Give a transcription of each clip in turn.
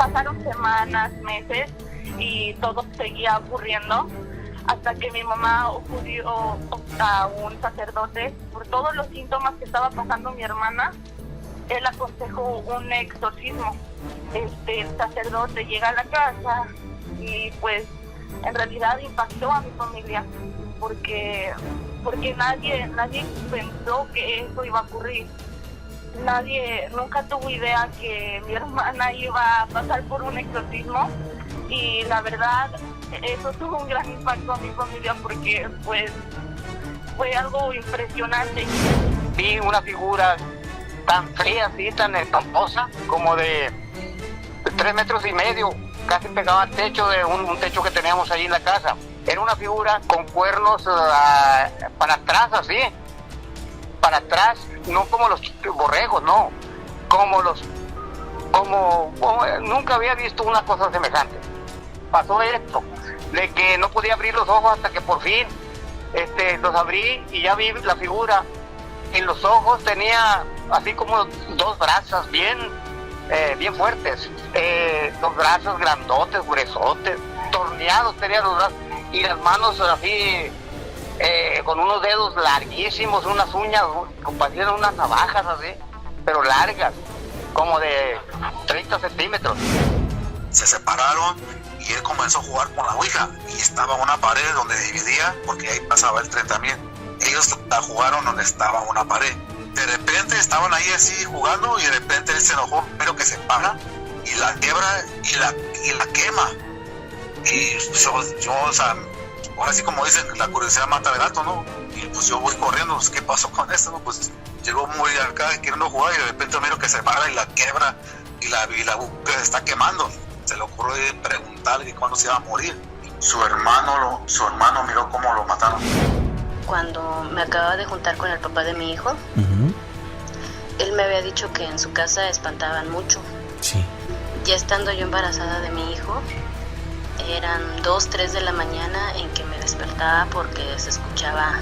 pasaron semanas, meses y todo seguía ocurriendo hasta que mi mamá acudió a un sacerdote por todos los síntomas que estaba pasando mi hermana. Él aconsejó un exorcismo. El sacerdote llega a la casa y pues en realidad impactó a mi familia porque nadie pensó que eso iba a ocurrir. Nadie nunca tuvo idea que mi hermana iba a pasar por un exorcismo, y la verdad eso tuvo un gran impacto a mi familia porque pues fue algo impresionante. Vi una figura tan fea, así, tan espantosa, como de 3 metros y medio, casi pegaba al techo de un techo que teníamos ahí en la casa. Era una figura con cuernos para atrás, así, para atrás, no como los borregos, no, nunca había visto una cosa semejante. Pasó esto, de que no podía abrir los ojos hasta que por fin los abrí y ya vi la figura. En los ojos tenía así como 2 brazos bien fuertes, 2 brazos grandotes, gruesotes, torneados tenían los brazos, y las manos así con unos dedos larguísimos, unas uñas, parecían unas navajas así, pero largas, como de 30 centímetros. Se separaron y él comenzó a jugar con la ouija, y estaba una pared donde dividía, porque ahí pasaba el tren también. Ellos la jugaron donde estaba una pared. De repente estaban ahí así jugando, y de repente él se enojó, pero que se para y la quiebra y la quema. Y yo, o sea, ahora sí, como dicen, la curiosidad mata al gato, ¿no? Y pues yo voy corriendo, pues, ¿qué pasó con esto, no? Pues llegó muy acá queriendo jugar, y de repente miro que se para y la quiebra, y la se está quemando. Se le ocurrió preguntarle cuándo se iba a morir. Su hermano miró cómo lo mataron. Cuando me acababa de juntar con el papá de mi hijo, él me había dicho que en su casa espantaban mucho. Sí. Ya estando yo embarazada de mi hijo, eran 2, 3 de la mañana en que me despertaba porque se escuchaba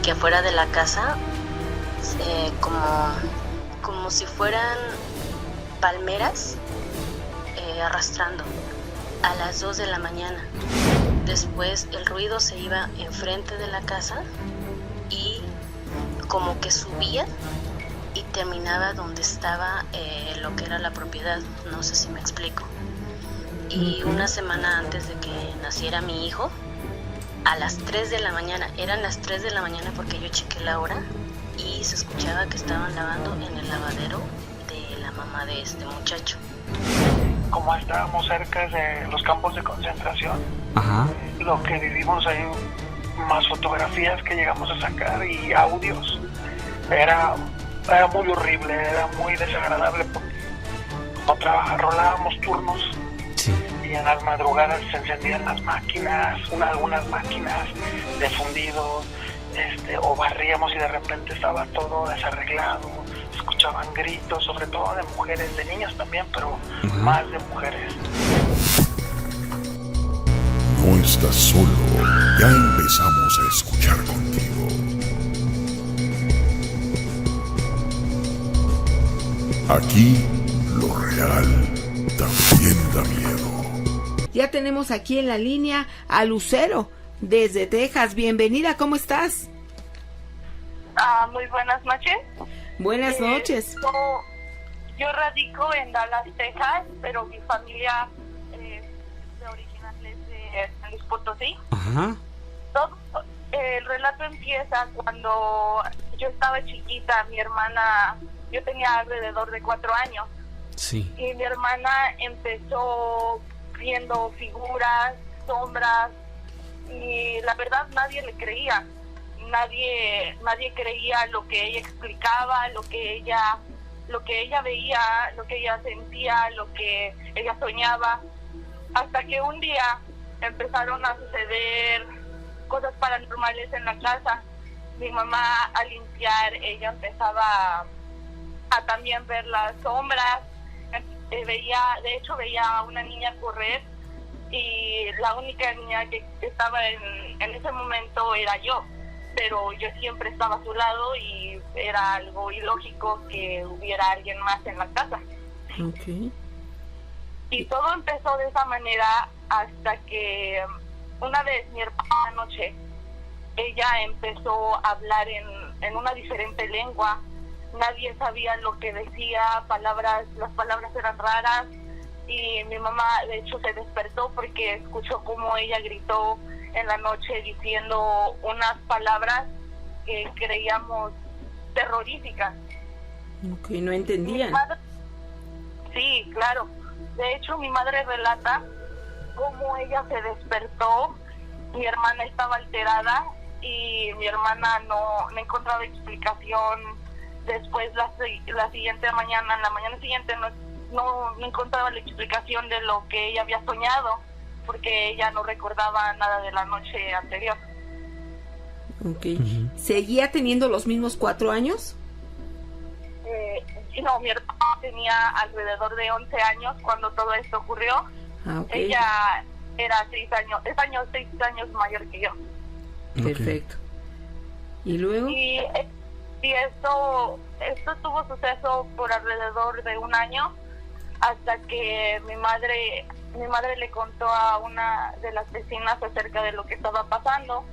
que afuera de la casa, como si fueran palmeras arrastrando, a las 2 de la mañana. Después el ruido se iba enfrente de la casa y como que subía y terminaba donde estaba lo que era la propiedad. No sé si me explico. Y una semana antes de que naciera mi hijo, a las 3 de la mañana, eran las 3 de la mañana porque yo chequé la hora, y se escuchaba que estaban lavando en el lavadero de la mamá de este muchacho. Como estábamos cerca de los campos de concentración, lo que vivimos ahí, más fotografías que llegamos a sacar y audios, era muy horrible, era muy desagradable porque no rolábamos turnos. Sí. Y en las madrugadas se encendían las máquinas, algunas máquinas de fundido, o barríamos y de repente estaba todo desarreglado. Escuchaban gritos, sobre todo de mujeres, de niños también, pero más de mujeres. No estás solo, ya empezamos a escuchar contigo. Aquí lo real también da miedo. Ya tenemos aquí en la línea a Lucero desde Texas. Bienvenida, ¿cómo estás? Muy buenas noches. Buenas noches. Yo radico en Dallas, Texas, pero mi familia de original es de San Luis Potosí. El relato empieza cuando yo estaba chiquita. Mi hermana, yo tenía alrededor de 4 años. Sí. Y mi hermana empezó viendo figuras, sombras, y la verdad nadie le creía. Nadie creía lo que ella explicaba, lo que ella veía, lo que ella sentía, lo que ella soñaba, hasta que un día empezaron a suceder cosas paranormales en la casa. Mi mamá, al limpiar, ella empezaba a también ver las sombras. Veía a una niña correr, y la única niña que estaba en ese momento era yo, pero yo siempre estaba a su lado y era algo ilógico que hubiera alguien más en la casa. Okay. Y todo empezó de esa manera hasta que una vez mi hermana noche, ella empezó a hablar en una diferente lengua. Nadie sabía lo que decía, las palabras eran raras, y mi mamá de hecho se despertó porque escuchó cómo ella gritó en la noche diciendo unas palabras que creíamos terroríficas. Ok, no entendían. Sí, claro. De hecho, mi madre relata cómo ella se despertó, mi hermana estaba alterada y mi hermana no encontraba explicación. Después la siguiente mañana, en la mañana siguiente no encontraba la explicación de lo que ella había soñado, porque ella no recordaba nada de la noche anterior. Ok. ¿Seguía teniendo los mismos 4 años? No, mi hermana tenía alrededor de 11 años cuando todo esto ocurrió. Okay. Ella era 6 años mayor que yo. Perfecto. ¿Y luego? Y esto tuvo suceso por alrededor de 1 año, hasta que mi madre le contó a una de las vecinas acerca de lo que estaba pasando,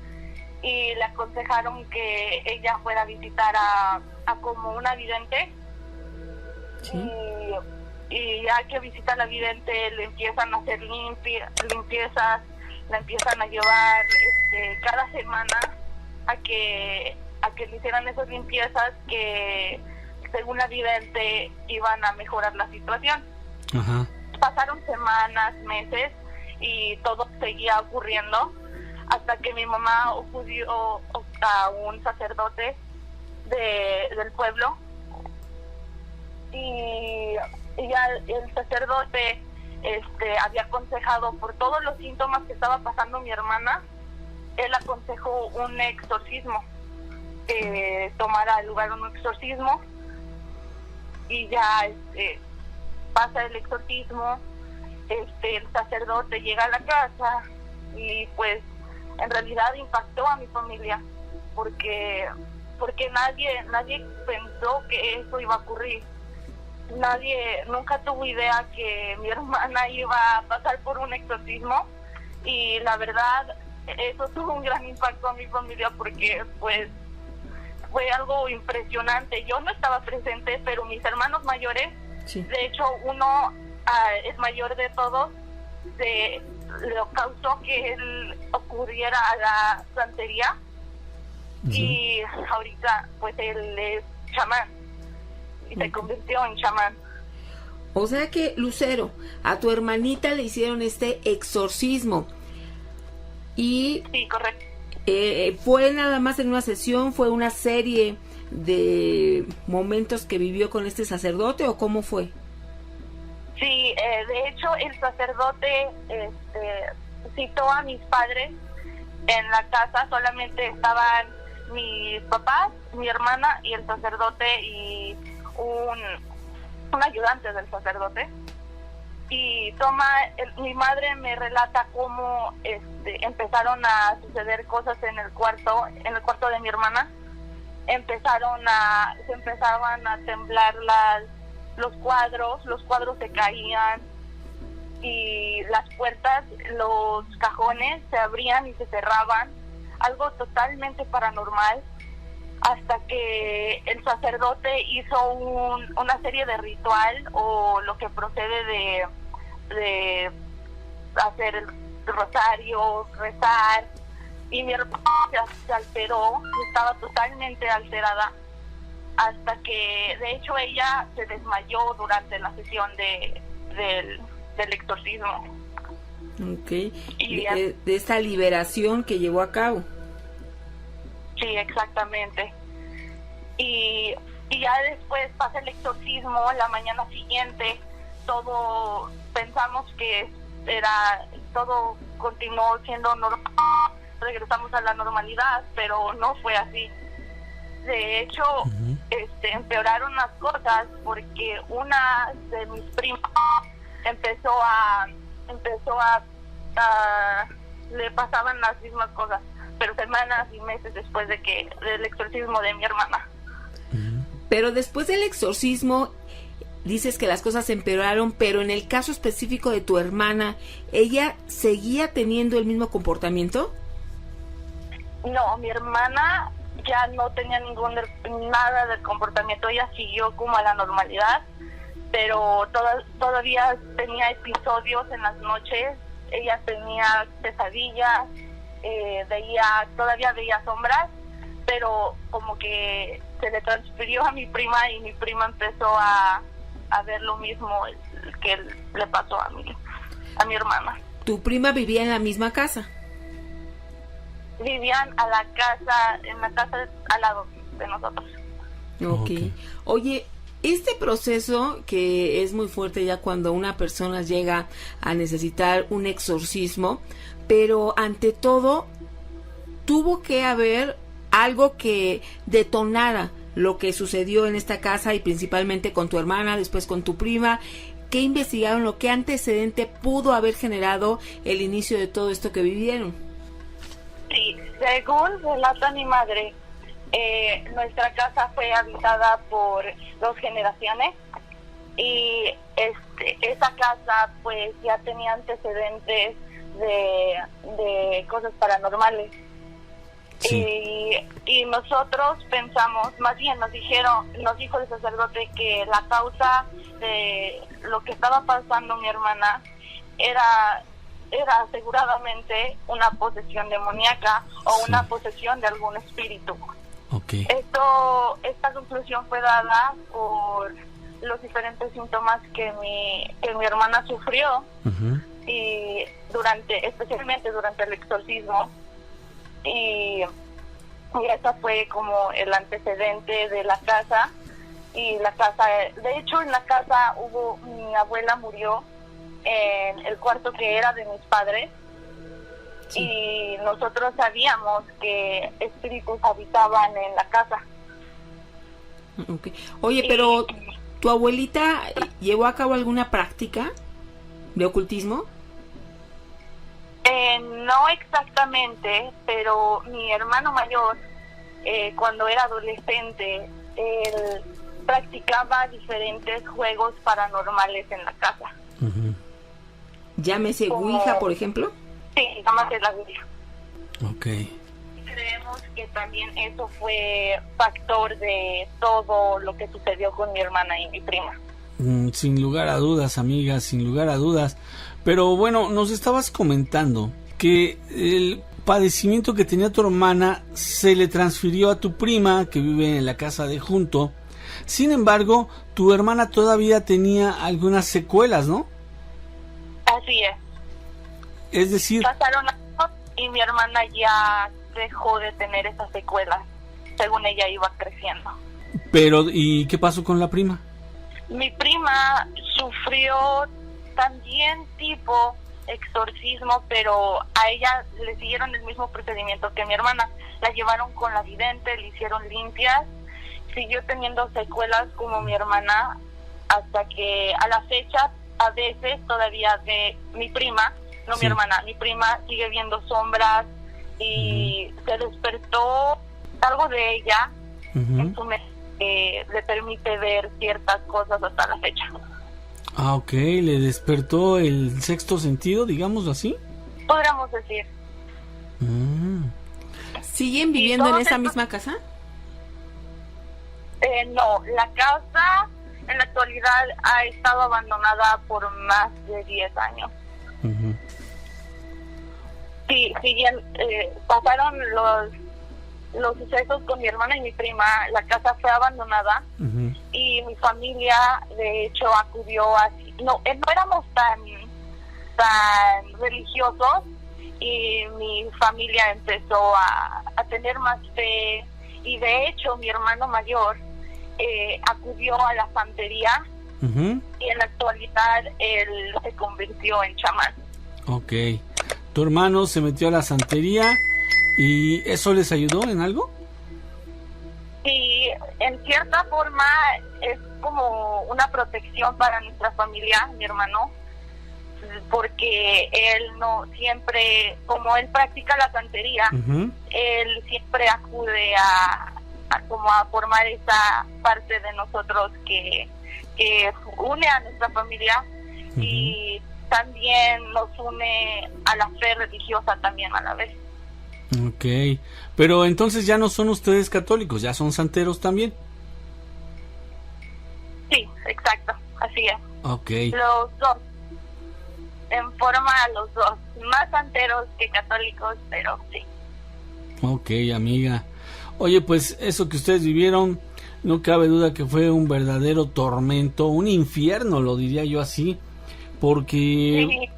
y le aconsejaron que ella fuera a visitar a como una vidente. ¿Sí? Y ya que visita a la vidente, le empiezan a hacer limpiezas, la empiezan a llevar cada semana a que le hicieran esas limpiezas que según la vidente iban a mejorar la situación. Ajá. Pasaron semanas, meses, y todo seguía ocurriendo hasta que mi mamá acudió a un sacerdote del pueblo, y ya el sacerdote había aconsejado por todos los síntomas que estaba pasando mi hermana. Él aconsejó un exorcismo, que tomara lugar un exorcismo, y ya pasa el exorcismo. El sacerdote llega a la casa y pues en realidad impactó a mi familia, porque nadie pensó que eso iba a ocurrir. Nadie nunca tuvo idea que mi hermana iba a pasar por un exorcismo, y la verdad eso tuvo un gran impacto a mi familia, porque pues fue algo impresionante. Yo no estaba presente, pero mis hermanos mayores, sí. De hecho uno es mayor de todos, le causó que él ocurriera a la santería, y ahorita pues él es chamán y se convirtió en chamán. O sea que, Lucero, a tu hermanita le hicieron este exorcismo. Y sí, correcto. ¿Fue nada más en una sesión? ¿Fue una serie de momentos que vivió con este sacerdote o cómo fue? Sí, de hecho el sacerdote citó a mis padres en la casa. Solamente estaban mis papás, mi hermana y el sacerdote y un ayudante del sacerdote. Y mi madre me relata cómo empezaron a suceder cosas en el cuarto de mi hermana. Se empezaban a temblar los cuadros se caían, y las puertas, los cajones se abrían y se cerraban, algo totalmente paranormal, hasta que el sacerdote hizo una serie de ritual, o lo que procede de hacer el rosario, rezar, y mi hermana se alteró, estaba totalmente alterada, hasta que de hecho ella se desmayó durante la sesión del exorcismo. Okay. De esta liberación que llevó a cabo. Sí, exactamente. Y ya después pasa el exorcismo. La mañana siguiente pensamos que todo continuó siendo normal, regresamos a la normalidad, pero no fue así. De hecho, empeoraron las cosas, porque una de mis primas empezó a le pasaban las mismas cosas, pero semanas y meses después del exorcismo de mi hermana. Pero después del exorcismo, dices que las cosas empeoraron, pero en el caso específico de tu hermana, ¿ella seguía teniendo el mismo comportamiento? No, mi hermana ya no tenía nada de comportamiento, ella siguió como a la normalidad, pero todavía tenía episodios en las noches, ella tenía pesadillas, todavía veía sombras, pero como que se le transfirió a mi prima y mi prima empezó a ver lo mismo que le pasó a mi hermana. ¿Tu prima vivía en la misma casa? Vivían en la casa al lado de nosotros. Okay. Oye, este proceso que es muy fuerte ya cuando una persona llega a necesitar un exorcismo, pero ante todo tuvo que haber algo que detonara lo que sucedió en esta casa y principalmente con tu hermana, después con tu prima. ¿Qué investigaron? ¿Qué antecedente pudo haber generado el inicio de todo esto que vivieron? Sí, según relata mi madre, nuestra casa fue habitada por 2 generaciones y esa casa pues ya tenía antecedentes de cosas paranormales. Sí. Y nosotros pensamos, más bien nos dijo el sacerdote que la causa de lo que estaba pasando mi hermana era aseguradamente una posesión demoníaca o una posesión de algún espíritu. Okay. Esta conclusión fue dada por los diferentes síntomas que mi hermana sufrió, uh-huh, y especialmente durante el exorcismo, y esa fue como el antecedente de la casa. Y la casa, de hecho en la casa mi abuela murió en el cuarto que era de mis padres, sí, y nosotros sabíamos que espíritus habitaban en la casa. Okay. Oye, pero ¿tu abuelita llevó a cabo alguna práctica de ocultismo? No exactamente, pero mi hermano mayor, cuando era adolescente, él practicaba diferentes juegos paranormales en la casa. Uh-huh. Llámese Ouija, por ejemplo. Sí, llámese la Ouija. Okay. Creemos que también eso fue factor de todo lo que sucedió con mi hermana y mi prima. Sin lugar a dudas, amiga, sin lugar a dudas. Pero bueno, nos estabas comentando que el padecimiento que tenía tu hermana se le transfirió a tu prima, que vive en la casa de junto. Sin embargo, tu hermana todavía tenía algunas secuelas, ¿no? Así es. Es decir, pasaron años y mi hermana ya dejó de tener esas secuelas, según ella iba creciendo. Pero, ¿y qué pasó con la prima? Mi prima sufrió también tipo exorcismo, pero a ella le siguieron el mismo procedimiento que mi hermana. La llevaron con la vidente, le hicieron limpias, siguió teniendo secuelas como mi hermana, hasta que a la fecha, a veces todavía de mi prima, no, sí, mi hermana, mi prima sigue viendo sombras y se despertó algo de ella, uh-huh, en su mente, le permite ver ciertas cosas hasta la fecha. Ah, ok, le despertó el sexto sentido, digamos así. Podríamos decir. ¿Siguen viviendo en esa misma casa? No, la casa en la actualidad ha estado abandonada por más de 10 años. Uh-huh. Sí, pasaron los sucesos con mi hermana y mi prima, la casa fue abandonada, uh-huh, y mi familia de hecho acudió así. No éramos tan religiosos, y mi familia empezó a tener más fe, y de hecho mi hermano mayor acudió a la santería, uh-huh, y en la actualidad él se convirtió en chamán. Okay. Tu hermano se metió a la santería, ¿y eso les ayudó en algo? Sí, en cierta forma es como una protección para nuestra familia, mi hermano, porque él no siempre, como él practica la santería, uh-huh, él siempre acude a como a formar esa parte de nosotros que que une a nuestra familia y también nos une a la fe religiosa también a la vez. Ok, pero entonces ya no son ustedes católicos, ya son santeros también. Sí, exacto, así es. Okay. Los dos, en forma los dos, más santeros que católicos, pero sí. Ok, amiga. Oye, pues eso que ustedes vivieron, no cabe duda que fue un verdadero tormento, un infierno, lo diría yo así, porque Sí,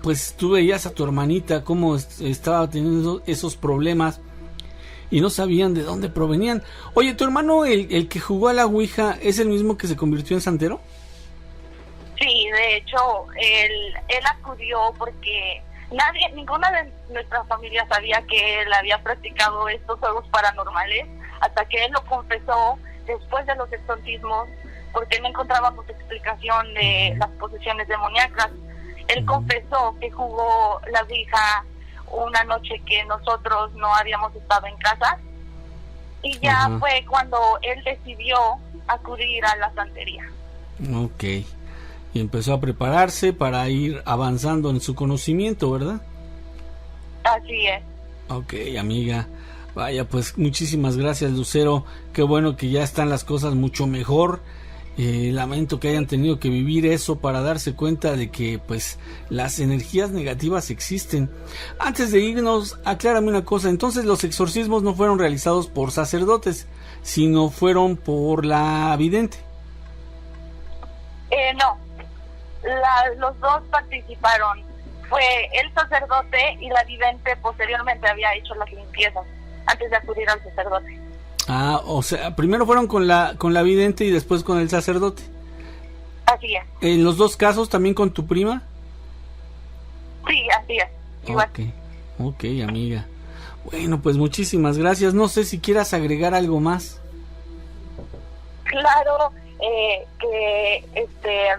pues tú veías a tu hermanita cómo estaba teniendo esos problemas y no sabían de dónde provenían. Oye, ¿tu hermano, el que jugó a la Ouija, es el mismo que se convirtió en santero? sí, de hecho, él acudió porque ninguna de nuestra familia sabía que él había practicado estos juegos paranormales, hasta que él lo confesó después de los exorcismos, porque no encontrábamos explicación de las posesiones demoníacas. Él confesó que jugó la Ouija una noche que nosotros no habíamos estado en casa, y ya fue cuando él decidió acudir a la santería. Ok, y empezó a prepararse para ir avanzando en su conocimiento, ¿verdad? Así es. Ok, amiga. Vaya, pues muchísimas gracias, Lucero. Qué bueno que ya están las cosas mucho mejor. Lamento que hayan tenido que vivir eso para darse cuenta de que pues las energías negativas existen. Antes de irnos, aclárame una cosa. Entonces los exorcismos no fueron realizados por sacerdotes, sino fueron por la vidente. No, los dos participaron. Fue el sacerdote, y la vidente posteriormente había hecho las limpiezas antes de acudir al sacerdote. Ah, o sea, primero fueron con la vidente y después con el sacerdote. Así es. ¿En los dos casos también con tu prima? Sí, así es. Igual. Ok, amiga. Bueno, pues muchísimas gracias. No sé si quieras agregar algo más. Claro, que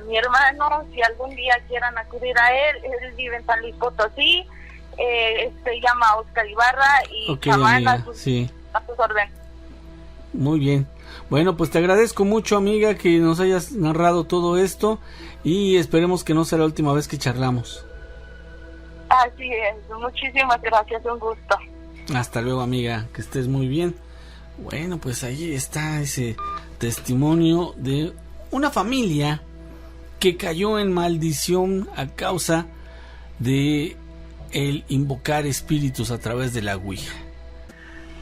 mi hermano, si algún día quieran acudir a él vive en San Luis Potosí, se llama Oscar Ibarra, y chamán a sus órdenes. Muy bien. Bueno, pues te agradezco mucho, amiga, que nos hayas narrado todo esto, y esperemos que no sea la última vez que charlamos. Así es, muchísimas gracias, un gusto. Hasta luego, amiga, que estés muy bien. Bueno, pues ahí está ese testimonio de una familia que cayó en maldición a causa de el invocar espíritus a través de la Ouija.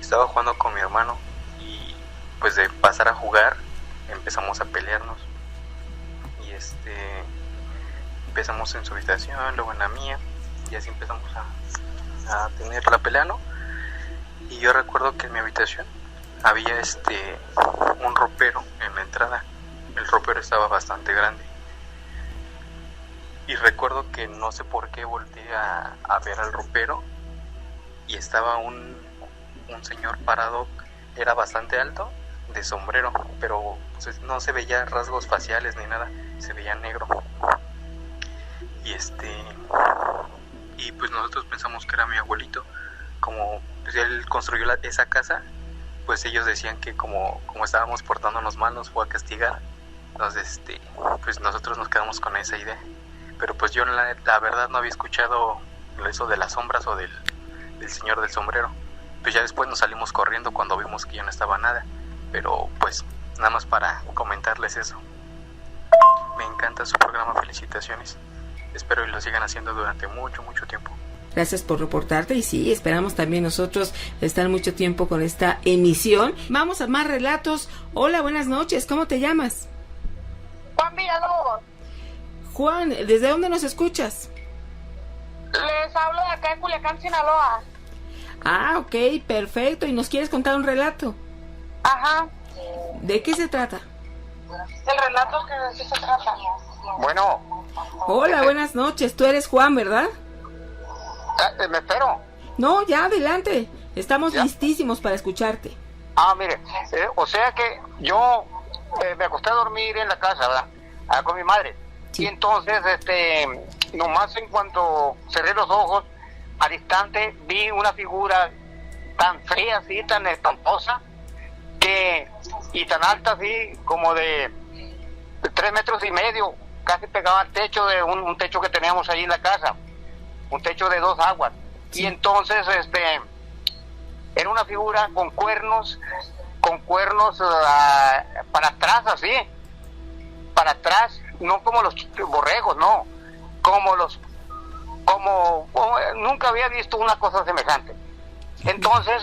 Estaba jugando con mi hermano y pues de pasar a jugar empezamos a pelearnos y empezamos en su habitación, luego en la mía, y así empezamos a tener la pelea, ¿no? Y yo recuerdo que en mi habitación había un ropero en la entrada. El ropero estaba bastante grande y recuerdo que no sé por qué volteé a ver al ropero y estaba un señor parado. Era bastante alto, de sombrero, pero pues, no se veía rasgos faciales ni nada, se veía negro. Y pues nosotros pensamos que era mi abuelito. Como pues, él construyó esa casa, pues ellos decían que como estábamos portándonos mal nos fue a castigar. Entonces pues nosotros nos quedamos con esa idea, pero pues yo la verdad no había escuchado eso de las sombras o del señor del sombrero. Pues ya después nos salimos corriendo cuando vimos que ya no estaba nada, pero pues nada más para comentarles eso. Me encanta su programa, felicitaciones, espero que lo sigan haciendo durante mucho tiempo. Gracias por reportarte, y sí, esperamos también nosotros estar mucho tiempo con esta emisión. Vamos a más relatos. Hola, buenas noches, ¿cómo te llamas? Juan Villalobos. Juan, ¿desde dónde nos escuchas? Les hablo de acá de Culiacán, Sinaloa. Ah, ok, perfecto. ¿Y nos quieres contar un relato? Ajá. ¿De qué se trata? El relato, ¿de qué se trata? Bueno. Hola, buenas noches. Tú eres Juan, ¿verdad? ¿Me espero? No, ya, adelante. Estamos listísimos para escucharte. Mire, o sea que yo me acosté a dormir en la casa, ¿verdad? Con mi madre. Sí. Y entonces, nomás en cuanto cerré los ojos, al instante vi una figura tan fea, así, tan espantosa, y tan alta, así, como de 3 metros y medio, casi pegaba al techo de un techo que teníamos ahí en la casa, un techo de 2 aguas. Sí. Y entonces era una figura con cuernos para atrás, así, para atrás, no como los borregos, no, como nunca había visto una cosa semejante. Entonces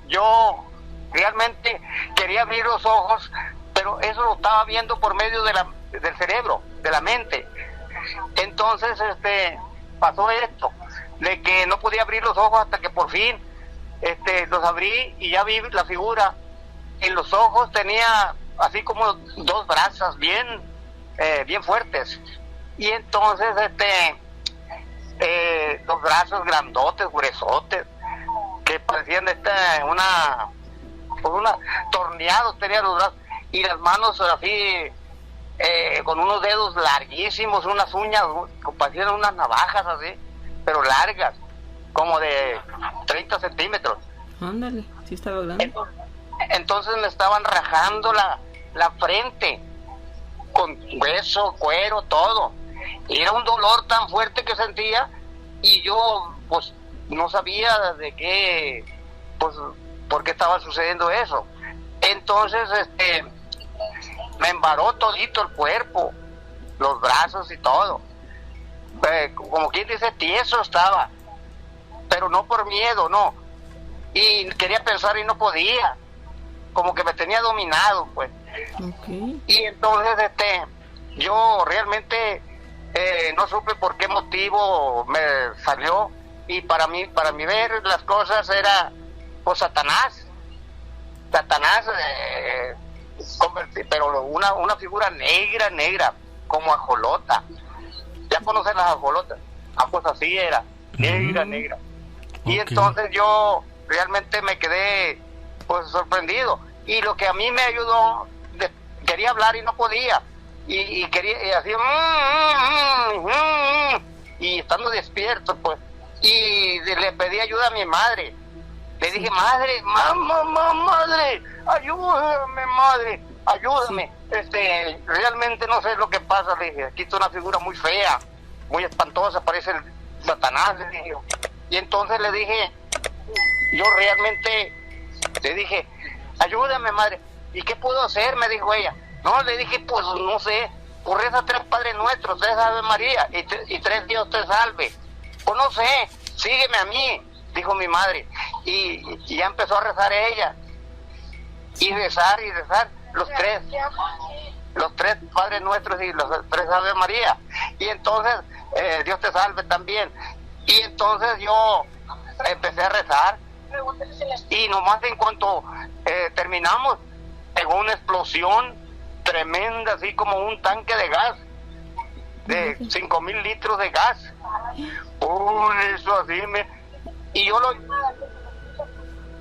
yo realmente quería abrir los ojos, pero eso lo estaba viendo por medio del cerebro, de la mente. Entonces pasó esto, de que no podía abrir los ojos hasta que por fin los abrí y ya vi la figura. En los ojos tenía así como 2 brazos bien fuertes, y entonces los brazos grandotes, gruesotes, que parecían torneados tenía los brazos, y las manos así con unos dedos larguísimos, unas uñas, parecían unas navajas así, pero largas, como de 30 centímetros. Ándale, sí estaba grande. Entonces me estaban rajando la frente con hueso, cuero, todo. Y era un dolor tan fuerte que sentía, y yo pues no sabía de qué, pues por qué estaba sucediendo eso. Entonces me embaró todito el cuerpo, los brazos y todo. Como quien dice, tieso estaba, pero no por miedo, no. Y quería pensar y no podía, como que me tenía dominado, pues. Okay. Y entonces yo realmente no supe por qué motivo me salió, y para mí ver las cosas era pues Satanás, pero una figura negra, como ajolota. ¿Ya conocen las ajolotas? Pues así era, negra. Y entonces yo realmente me quedé pues sorprendido, y lo que a mí me ayudó, quería hablar y no podía, y quería, y así y estando despierto, pues, y le pedí ayuda a mi madre. Le dije, madre, madre, ayúdame, realmente no sé lo que pasa. Le dije, aquí está una figura muy fea, muy espantosa, parece el Satanás, le dije. Y entonces le dije, yo realmente le dije, ayúdame, madre. ¿Y qué puedo hacer?, me dijo ella. No, le dije, pues no sé, pues reza 3 Padres Nuestros, 3 Ave María y 3 Dios te salve. Pues no sé, sígueme a mí, dijo mi madre. Y ya empezó a rezar ella, y rezar los 3 Padres Nuestros y los 3 Ave María, y entonces Dios te salve también. Y entonces yo empecé a rezar, y nomás en cuanto terminamos, pegó una explosión tremenda, así como un tanque de gas, de 5,000 litros de gas. Eso así y yo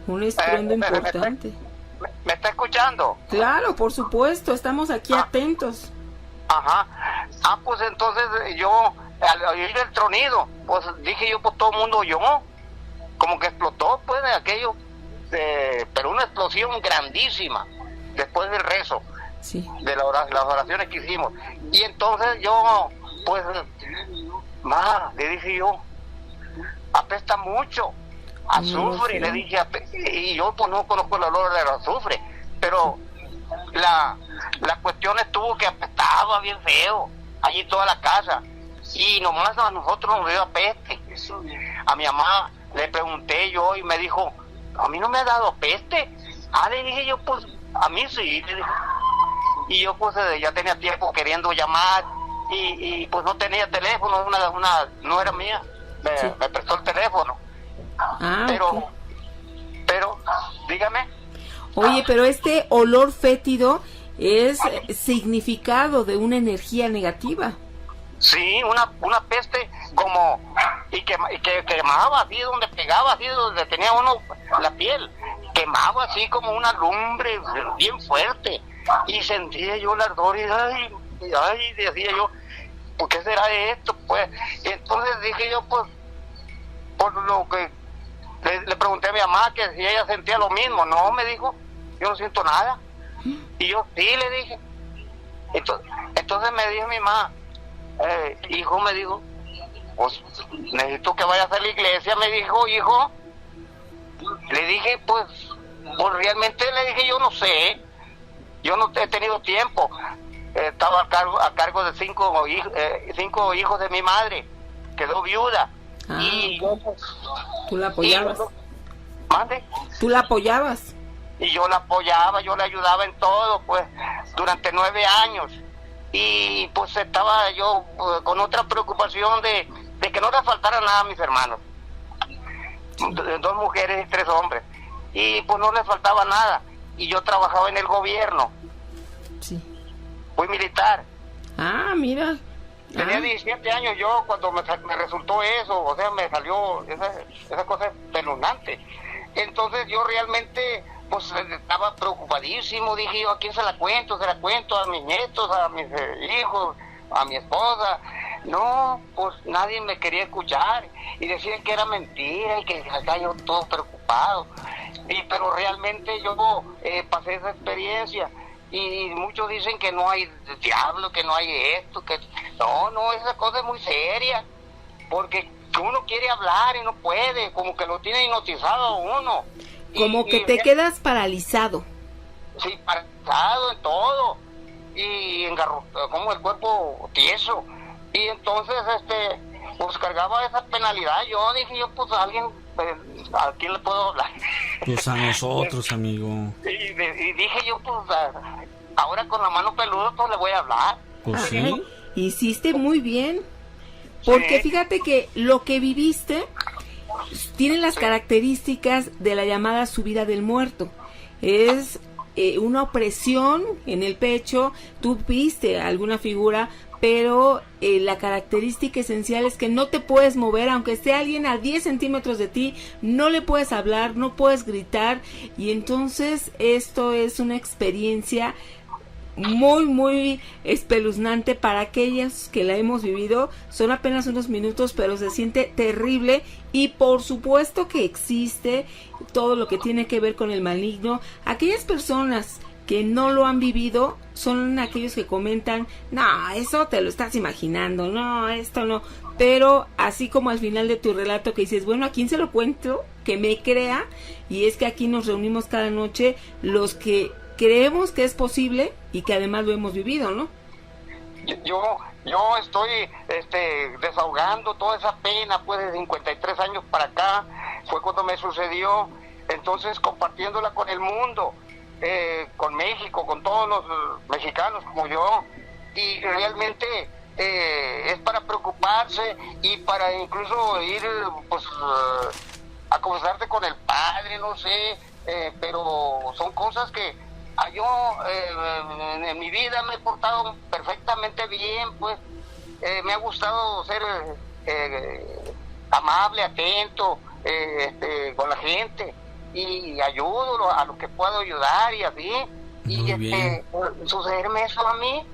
un estruendo importante. ¿Me está escuchando? Claro, por supuesto, estamos aquí atentos. Ajá. Pues entonces yo, al oír el tronido, pues dije yo, pues todo el mundo oyó, como que explotó, pues, de aquello, pero una explosión grandísima, después del rezo, sí, de las oraciones que hicimos. Y entonces yo, pues, le dije yo, apesta mucho azufre, le dije, y yo pues no conozco el olor del azufre, pero la cuestión estuvo que apestaba bien feo allí toda la casa, y nomás a nosotros nos dio apeste. A mi mamá le pregunté yo, y me dijo, a mí no me ha dado peste. Le dije yo, pues a mí sí, le dije. Y yo pues ya tenía tiempo queriendo llamar, y pues no tenía teléfono, no era mía, me prestó el teléfono. Pero dígame. Oye, pero este olor fétido es significado de una energía negativa. Sí, una peste como y que quemaba así donde pegaba, así donde tenía uno la piel, quemaba así como una lumbre bien fuerte, y sentía yo el ardor, y decía yo, ¿por qué será esto? Pues, y entonces dije yo, pues, por lo que le pregunté a mi mamá que si ella sentía lo mismo. No, me dijo, yo no siento nada. Y yo sí, le dije. Entonces me dijo mi mamá, hijo, me dijo, pues necesito que vayas a la iglesia, me dijo, hijo. Le dije, pues realmente le dije, yo no sé, yo no he tenido tiempo. Estaba a cargo de 5 hijos de mi madre, quedó viuda. Y yo, ¿tú la apoyabas? ¿Mande? ¿Tú la apoyabas? Y yo la apoyaba, yo la ayudaba en todo, pues, durante 9 años. Y pues estaba yo con otra preocupación de que no le faltara nada a mis hermanos. 2 mujeres y 3 hombres. Y pues no le faltaba nada. Y yo trabajaba en el gobierno. Sí. Fui militar. Ah, mira. Tenía 17 años yo cuando me resultó eso, o sea, me salió esa cosa espeluznante. Entonces yo realmente pues estaba preocupadísimo, dije yo, ¿a quién se la cuento? Se la cuento a mis nietos, a mis hijos, a mi esposa. No, pues nadie me quería escuchar y decían que era mentira y que acá yo todo preocupado. Pero realmente yo pasé esa experiencia. Y muchos dicen que no hay diablo, que no hay esto, que no, esa cosa es muy seria, porque uno quiere hablar y no puede, como que lo tiene hipnotizado a uno. Como que te quedas paralizado. Sí, paralizado en todo, y como el cuerpo tieso. Y entonces, pues cargaba esa penalidad. Yo dije, pues a alguien, ¿a quién le puedo hablar? Pues a nosotros, amigo. Y dije yo, pues ahora con la mano peluda, pues le voy a hablar. Pues sí. Hiciste muy bien. Porque fíjate que lo que viviste tiene las características de la llamada subida del muerto. Es una opresión en el pecho. Tú viste alguna figura, pero la característica esencial es que no te puedes mover, aunque esté alguien a 10 centímetros de ti, no le puedes hablar, no puedes gritar, y entonces esto es una experiencia muy, muy espeluznante para aquellos que la hemos vivido. Son apenas unos minutos, pero se siente terrible, y por supuesto que existe todo lo que tiene que ver con el maligno. Aquellas personas que no lo han vivido son aquellos que comentan, no, eso te lo estás imaginando, no, esto no. Pero así como al final de tu relato que dices, bueno, ¿a quién se lo cuento? Que me crea. Y es que aquí nos reunimos cada noche los que creemos que es posible y que además lo hemos vivido, ¿no? Yo estoy desahogando toda esa pena, pues de 53 años para acá, fue cuando me sucedió, entonces compartiéndola con el mundo. Con México, con todos los mexicanos como yo, y realmente es para preocuparse y para incluso ir pues a confesarte con el padre, no sé, pero son cosas que yo en mi vida me he portado perfectamente bien, pues me ha gustado ser amable, atento con la gente, y ayudo a lo que puedo ayudar y así. Y sucederme eso a mí.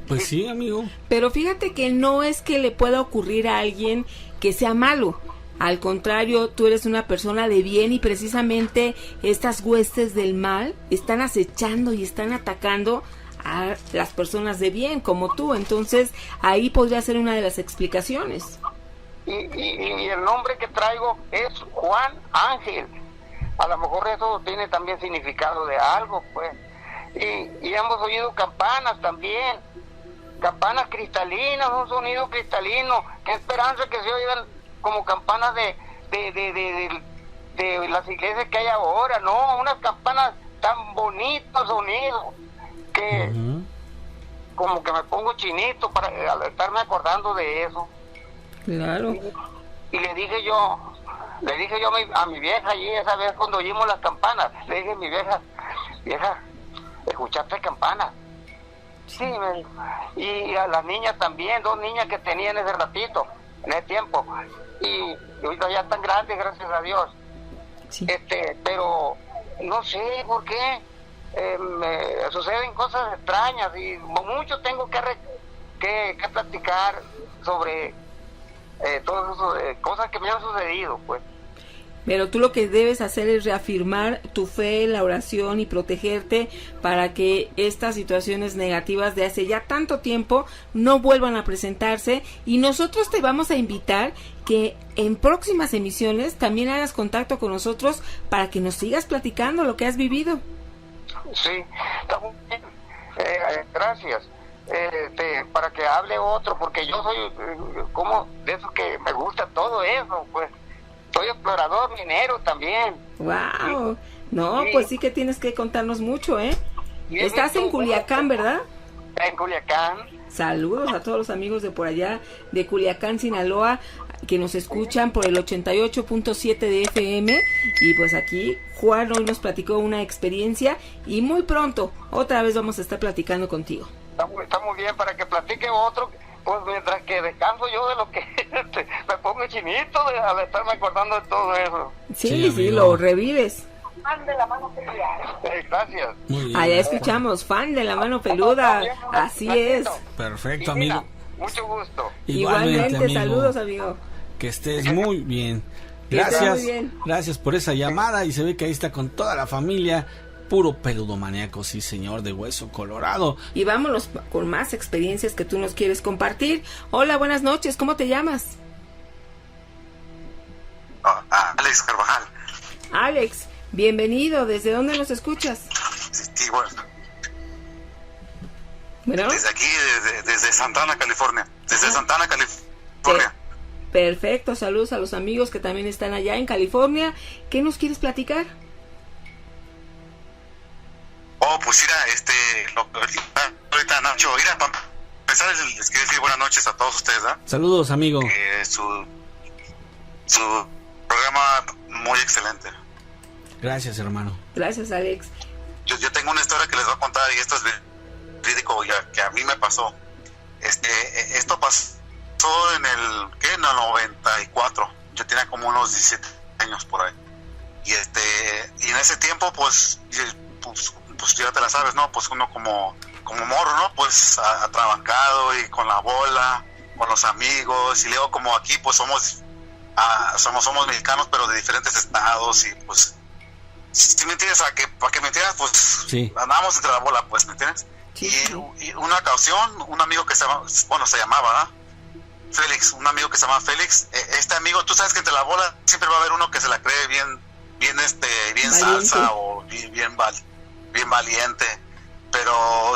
Pues sí, amigo. Pero fíjate que no es que le pueda ocurrir a alguien que sea malo. Al contrario, tú eres una persona de bien, y precisamente estas huestes del mal están acechando y están atacando a las personas de bien como tú. Entonces ahí podría ser una de las explicaciones. Y el nombre que traigo es Juan Ángel. A lo mejor eso tiene también significado de algo, pues. Y hemos oído campanas también, campanas cristalinas, un sonido cristalino. Qué esperanza que se oigan como campanas de las iglesias que hay ahora, ¿no? Unas campanas tan bonitos sonidos que como que me pongo chinito al estarme acordando de eso. Claro. Y le dije yo a mi vieja allí esa vez cuando oímos las campanas, le dije a mi vieja, ¿escuchaste campanas? Sí, me dijo. Y a las niñas también, 2 niñas que tenía en ese ratito, en ese tiempo, y ahorita ya están grandes, gracias a Dios. Sí. Pero no sé por qué me suceden cosas extrañas, y mucho tengo que platicar sobre todas esas cosas que me han sucedido, pues. Pero tú lo que debes hacer es reafirmar tu fe en la oración y protegerte para que estas situaciones negativas de hace ya tanto tiempo no vuelvan a presentarse. Y nosotros te vamos a invitar que en próximas emisiones también hagas contacto con nosotros para que nos sigas platicando lo que has vivido. Sí, está muy bien. Gracias. Para que hable otro, porque yo soy como de eso que me gusta todo eso, pues. Soy explorador minero también. ¡Wow! No, sí. Pues sí que tienes que contarnos mucho, ¿eh? Estás en Culiacán, ¿verdad? En Culiacán. Saludos a todos los amigos de por allá, de Culiacán, Sinaloa, que nos escuchan por el 88.7 de FM. Y pues aquí Juan hoy nos platicó una experiencia y muy pronto otra vez vamos a estar platicando contigo. Está muy bien, para que platique otro. Pues mientras que descanso yo de lo que me pongo chinito de estarme acordando de todo eso. Sí, lo revives. Fan de la mano peluda. Gracias. Allá escuchamos, fan de la mano peluda. Así es. Perfecto, amigo. Mucho gusto. Igualmente, amigo. Saludos, amigo. Que estés muy bien. Gracias. Gracias por esa llamada y se ve que ahí está con toda la familia. Puro peludomaníaco, sí señor, de Hueso Colorado. Y vámonos con más experiencias que tú nos quieres compartir. Hola, buenas noches, ¿cómo te llamas? Alex Carvajal. Alex, bienvenido, ¿desde dónde nos escuchas? Sí, bueno. ¿Bueno? Desde aquí, desde Santana, California. Desde Santana, California. Perfecto, saludos a los amigos que también están allá en California. ¿Qué nos quieres platicar? Oh, pues mira, ahorita Nacho, mira, para empezar les quiero decir buenas noches a todos ustedes, ¿eh? Saludos, amigo. Su programa muy excelente. Gracias, hermano. Gracias, Alex. Yo tengo una historia que les voy a contar y esto es verídico que a mí me pasó. Esto pasó en el 94. Yo tenía como unos 17 años por ahí. Y en ese tiempo, pues ya te la sabes, ¿no? Pues uno como morro, ¿no? Pues atrabancado y con la bola, con los amigos, y luego como aquí pues somos mexicanos pero de diferentes estados y pues si me entiendes, para que me entiendas, pues sí. Andamos entre la bola, pues, ¿me entiendes? Sí. Y una ocasión, un amigo que se llamaba Félix, un amigo que se llama Félix, este amigo, tú sabes que entre la bola siempre va a haber uno que se la cree bien salsa o bien valiente, pero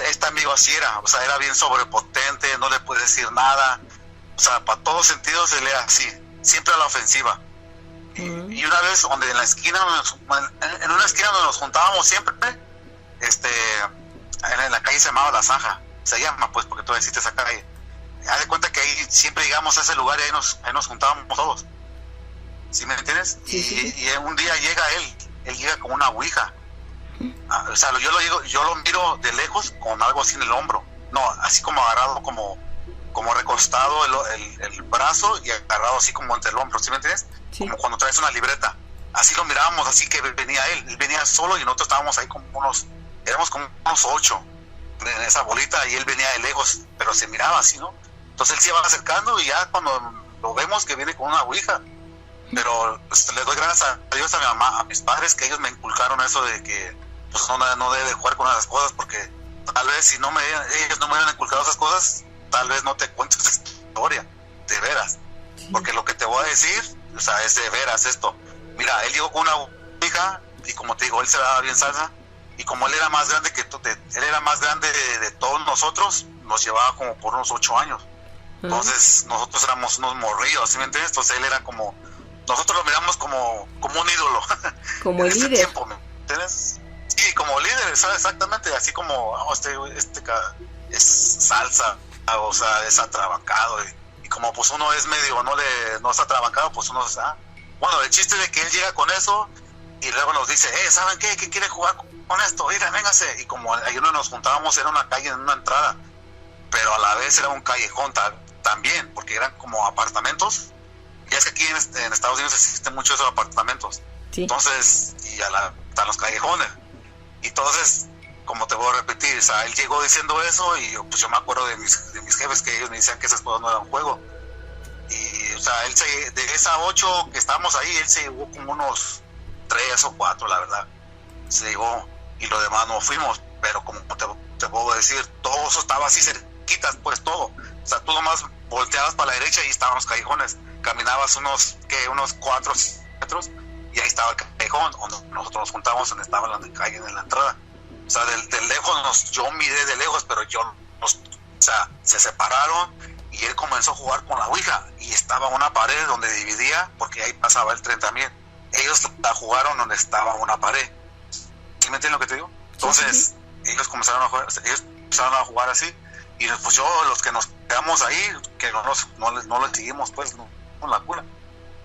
este amigo así era, o sea, era bien sobrepotente, no le puedes decir nada, o sea, para todos sentidos él era así, siempre a la ofensiva. Y una vez en una esquina donde nos juntábamos siempre, en la calle se llamaba La Zaja, se llama pues porque tú existe esa calle. Haz de cuenta que ahí siempre llegamos a ese lugar y ahí nos juntábamos todos. ¿Sí me entiendes? Sí. Y un día llega él llega con una ouija. O sea, yo lo miro de lejos con algo así en el hombro. No, así como agarrado, como recostado el brazo y agarrado así como entre el hombro, ¿sí me entiendes? Sí. Como cuando traes una libreta. Así lo mirábamos, así que venía él venía solo y nosotros estábamos ahí éramos como unos 8 en esa bolita y él venía de lejos, pero se miraba así, ¿no? Entonces él se iba acercando y ya cuando lo vemos que viene con una ouija, pero pues, le doy gracias a Dios, a mi mamá, a mis padres, que ellos me inculcaron eso de que pues no debe de jugar con esas cosas, porque tal vez si ellos no me hubieran inculcado esas cosas, tal vez no te cuento esa historia, de veras, porque lo que te voy a decir, o sea, es de veras esto. Mira, él llegó con una ouija y como te digo, él se daba bien salsa, y como él era más grande él era más grande de todos nosotros, nos llevaba como por unos 8 años. Entonces nosotros éramos unos morrillos, ¿sí me entiendes? Entonces él era como, nosotros lo miramos como un ídolo. Como el líder. Tiempo, ¿me entiendes? Sí, como líder, ¿sabes? Exactamente, así como es salsa, o sea, es atrabancado y como pues uno es medio, no está atrabancado, pues uno bueno, el chiste de que él llega con eso y luego nos dice, ¿saben qué? ¿Qué quiere jugar con esto? Mira, véngase. Y como ahí nos juntábamos, era una calle en una entrada, pero a la vez era un callejón también, porque eran como apartamentos. Y es que aquí en Estados Unidos existen muchos esos apartamentos. Sí. Entonces, y están los callejones. Y entonces, como te voy a repetir, o sea, él llegó diciendo eso y pues yo me acuerdo de mis jefes que ellos me decían que esas cosas no eran juego. Y o sea, de esas 8 que estábamos ahí, él se llevó como unos 3 o 4, la verdad. Se llevó, y los demás no fuimos, pero como te puedo decir, todo eso estaba así cerquitas, pues todo. O sea, tú nomás volteabas para la derecha y estaban los callejones. Caminabas unos 4 metros y ahí estaba el callejón donde nosotros nos juntábamos, donde estaba la calle en la entrada. O sea, de lejos, yo miré de lejos, pero o sea, se separaron y él comenzó a jugar con la ouija y estaba una pared donde dividía, porque ahí pasaba el tren también. Ellos la jugaron donde estaba una pared. ¿Sí me entiendes lo que te digo? Entonces, ellos comenzaron a jugar así, y pues los que nos quedamos ahí, que no les seguimos, pues, no, con la cura.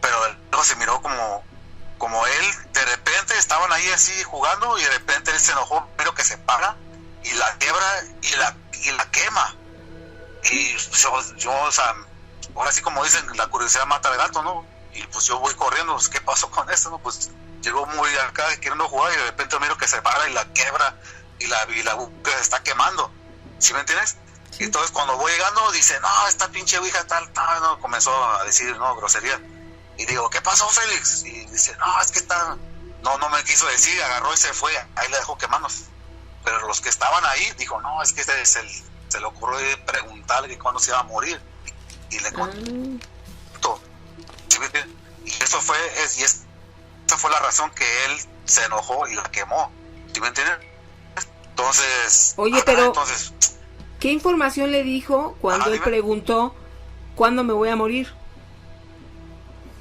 Pero luego se miró como él, de repente estaban ahí así jugando, y de repente él se enojó, pero que se para, y la quiebra, y la quema. Y yo, o sea, ahora sí como dicen, la curiosidad mata al gato, ¿no? Y pues yo voy corriendo, pues, ¿qué pasó con esto, no? Pues llegó muy acá queriendo jugar, y de repente miro que se para y la quiebra, y la ouija se está quemando. ¿Sí me entiendes? Sí. Entonces cuando voy llegando dice, no, esta pinche ouija tal, no, comenzó a decir, no, grosería. Y digo, ¿qué pasó, Félix? Y dice, no, es que no me quiso decir, agarró y se fue, ahí le dejó quemándose. Pero los que estaban ahí, dijo, no, es que se le ocurrió preguntarle que cuándo se iba a morir. Y le contó. ¿Sí me entiendes? Y esa fue la razón que él se enojó y la quemó. ¿Sí me entiendes? Entonces... Oye, pero... ¿qué información le dijo cuando él preguntó cuándo me voy a morir?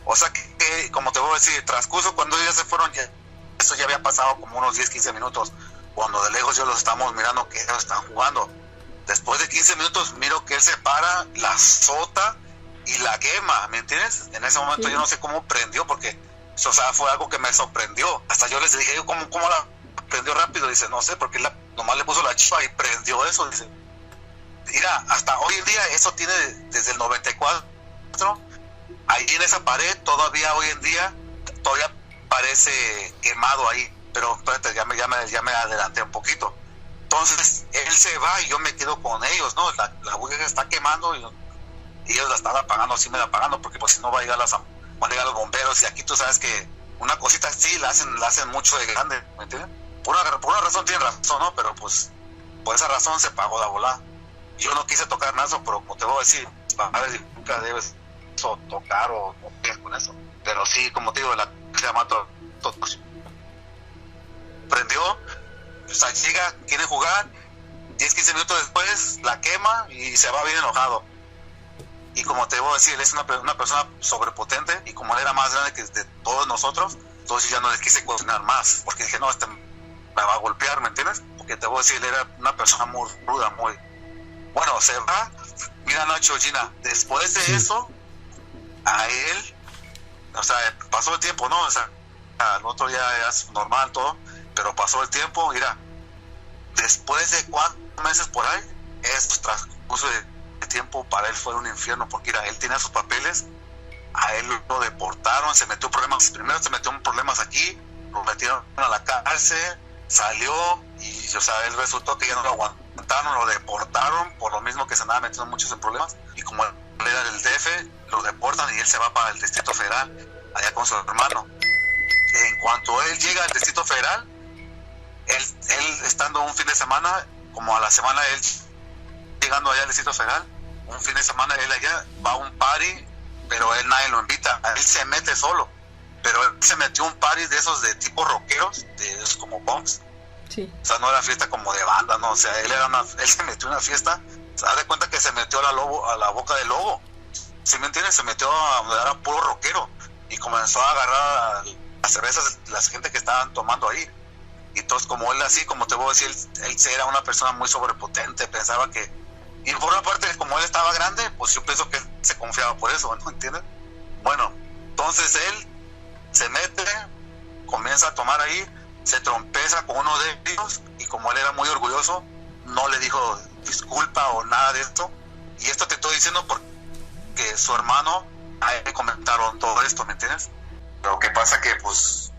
O sea, que como te voy a decir, transcurso cuando ellos se fueron, eso ya había pasado como unos 10-15 minutos. Cuando de lejos yo los estamos mirando que ellos están jugando. Después de 15 minutos miro que él se para, la azota y la quema, ¿me entiendes? En ese momento yo no sé cómo prendió, porque eso, o sea, fue algo que me sorprendió. Hasta yo les dije, ¿cómo la prendió rápido? Dice, no sé, porque nomás le puso la chispa y prendió eso. Dice, mira, hasta hoy en día, eso tiene desde el 94, ahí en esa pared, todavía hoy en día, todavía parece quemado ahí. Pero espérate, ya me adelanté un poquito. Entonces, él se va y yo me quedo con ellos, ¿no? La ouija está quemando y ellos la están apagando, así me la apagando, porque pues si no van a llegar los bomberos, y aquí tú sabes que una cosita así la hacen mucho de grande, ¿me entiendes? Por una razón tiene razón, ¿no? Pero pues por esa razón se pagó la volada. Yo no quise tocar nada, pero como te voy a decir, nunca debes tocar o con eso. Pero sí, como te digo, la se mató todo. Prendió, o sea, llega, quiere jugar, 10-15 minutos después la quema y se va bien enojado. Y como te voy a decir, él es una persona sobrepotente, y como él era más grande que de todos nosotros, entonces ya no le quise cocinar más, porque dije, no, me va a golpear, ¿me entiendes? Porque te voy a decir, él era una persona muy ruda, muy... Bueno, se va, mira Nacho, Gina, después de eso, a él, o sea, pasó el tiempo, ¿no? O sea, al otro día es normal todo, pero pasó el tiempo, mira, después de 4 meses por ahí, estos transcurso de tiempo para él fue un infierno, porque mira, él tenía sus papeles, a él lo deportaron, se metió en problemas aquí, lo metieron a la cárcel, salió, y o sea, él resultó que ya no lo aguantaron, lo deportaron, por lo mismo que se andaba metiendo muchos en problemas, y como él era del DF, lo deportan y él se va para el Distrito Federal, allá con su hermano. En cuanto él llega al Distrito Federal, él estando un fin de semana, como a la semana él llegando allá al Distrito Federal, un fin de semana él allá va a un party, pero él nadie lo invita, él se mete solo, pero él se metió a un party de esos de tipo rockeros, de esos como punks. Sí. O sea, no era fiesta como de banda, no, o sea, él se metió en una fiesta, se da de cuenta que se metió a la boca del lobo, ¿sí me entiendes? Se metió a donde era puro rockero y comenzó a agarrar las cervezas de la gente que estaban tomando ahí. Y entonces, como él así, como te voy a decir, él era una persona muy sobrepotente, pensaba que... Y por una parte, como él estaba grande, pues yo pienso que él se confiaba por eso, ¿no? ¿Entiendes? Bueno, entonces él se mete, comienza a tomar ahí, se trompeza con uno de ellos, y como él era muy orgulloso, no le dijo disculpa o nada de esto. Y esto te estoy diciendo porque su hermano, a él le comentaron todo esto, ¿me entiendes? Pero que pasa que, pues,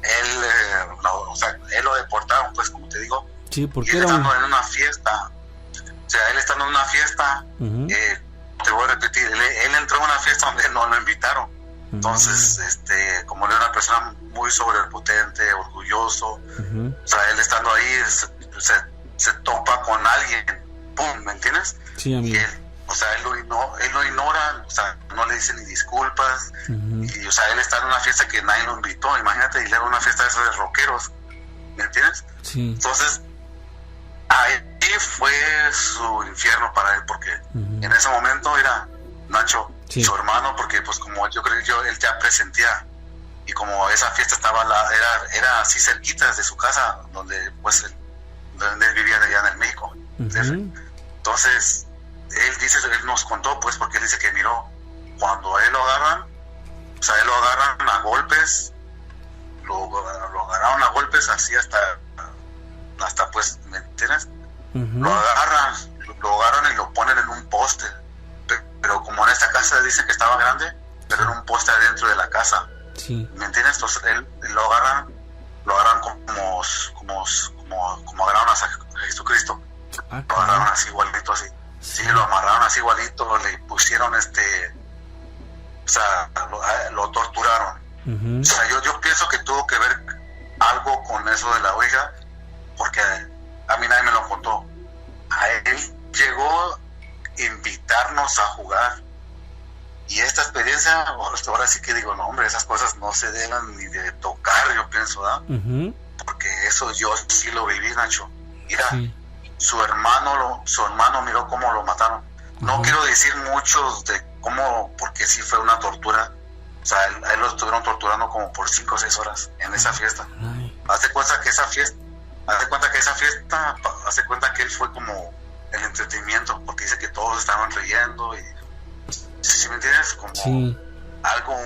él lo deportaron, pues, como te digo. Sí, porque él estando en una fiesta, o sea, él estando en una fiesta, te voy a repetir, él entró a una fiesta donde no lo invitaron. Entonces, como él era una persona muy sobrepotente, orgulloso, o sea, él estando ahí se topa con alguien, ¡pum!, ¿me entiendes? Sí, amigo. Y él, o sea, él lo ignora, o sea, no le dice ni disculpas, y, o sea, él está en una fiesta que nadie lo invitó, imagínate, y le era una fiesta de esos de rockeros, ¿me entiendes? Sí. Entonces, ahí fue su infierno para él, porque en ese momento era Nacho, su hermano, porque pues como yo creo él ya presentía, y como esa fiesta estaba era así cerquita de su casa, donde pues donde él vivía allá en el México. Entonces él nos contó, pues, porque él dice que miró cuando a él lo agarran, o sea, él lo agarran a golpes, lo agarraron a golpes así hasta pues, ¿me entiendes? Lo agarran y lo ponen en un poste, pero como en esta casa dice que estaba grande, pero en un poste adentro de la casa, ¿me entiendes? Entonces él lo agarran como agarraron a Jesucristo, lo agarraron así igualito, así, lo amarraron así igualito, le pusieron o sea, lo torturaron. O sea, yo pienso que tuvo que ver algo con eso de la ouija, porque a mí nadie me lo contó. A él llegó a invitarnos a jugar, y esta experiencia, ahora sí que digo, no, hombre, esas cosas no se deben ni de tocar, yo pienso, ¿verdad? Porque eso yo sí lo viví, Nacho. Mira, su hermano miró cómo lo mataron. No quiero decir muchos de cómo, porque sí fue una tortura. O sea, a él lo estuvieron torturando como por 5 o 6 horas en esa fiesta. Hace cuenta que esa fiesta, hace cuenta que él fue como el entretenimiento, porque dice que todos estaban riendo y, ¿sí me entiendes? Como algo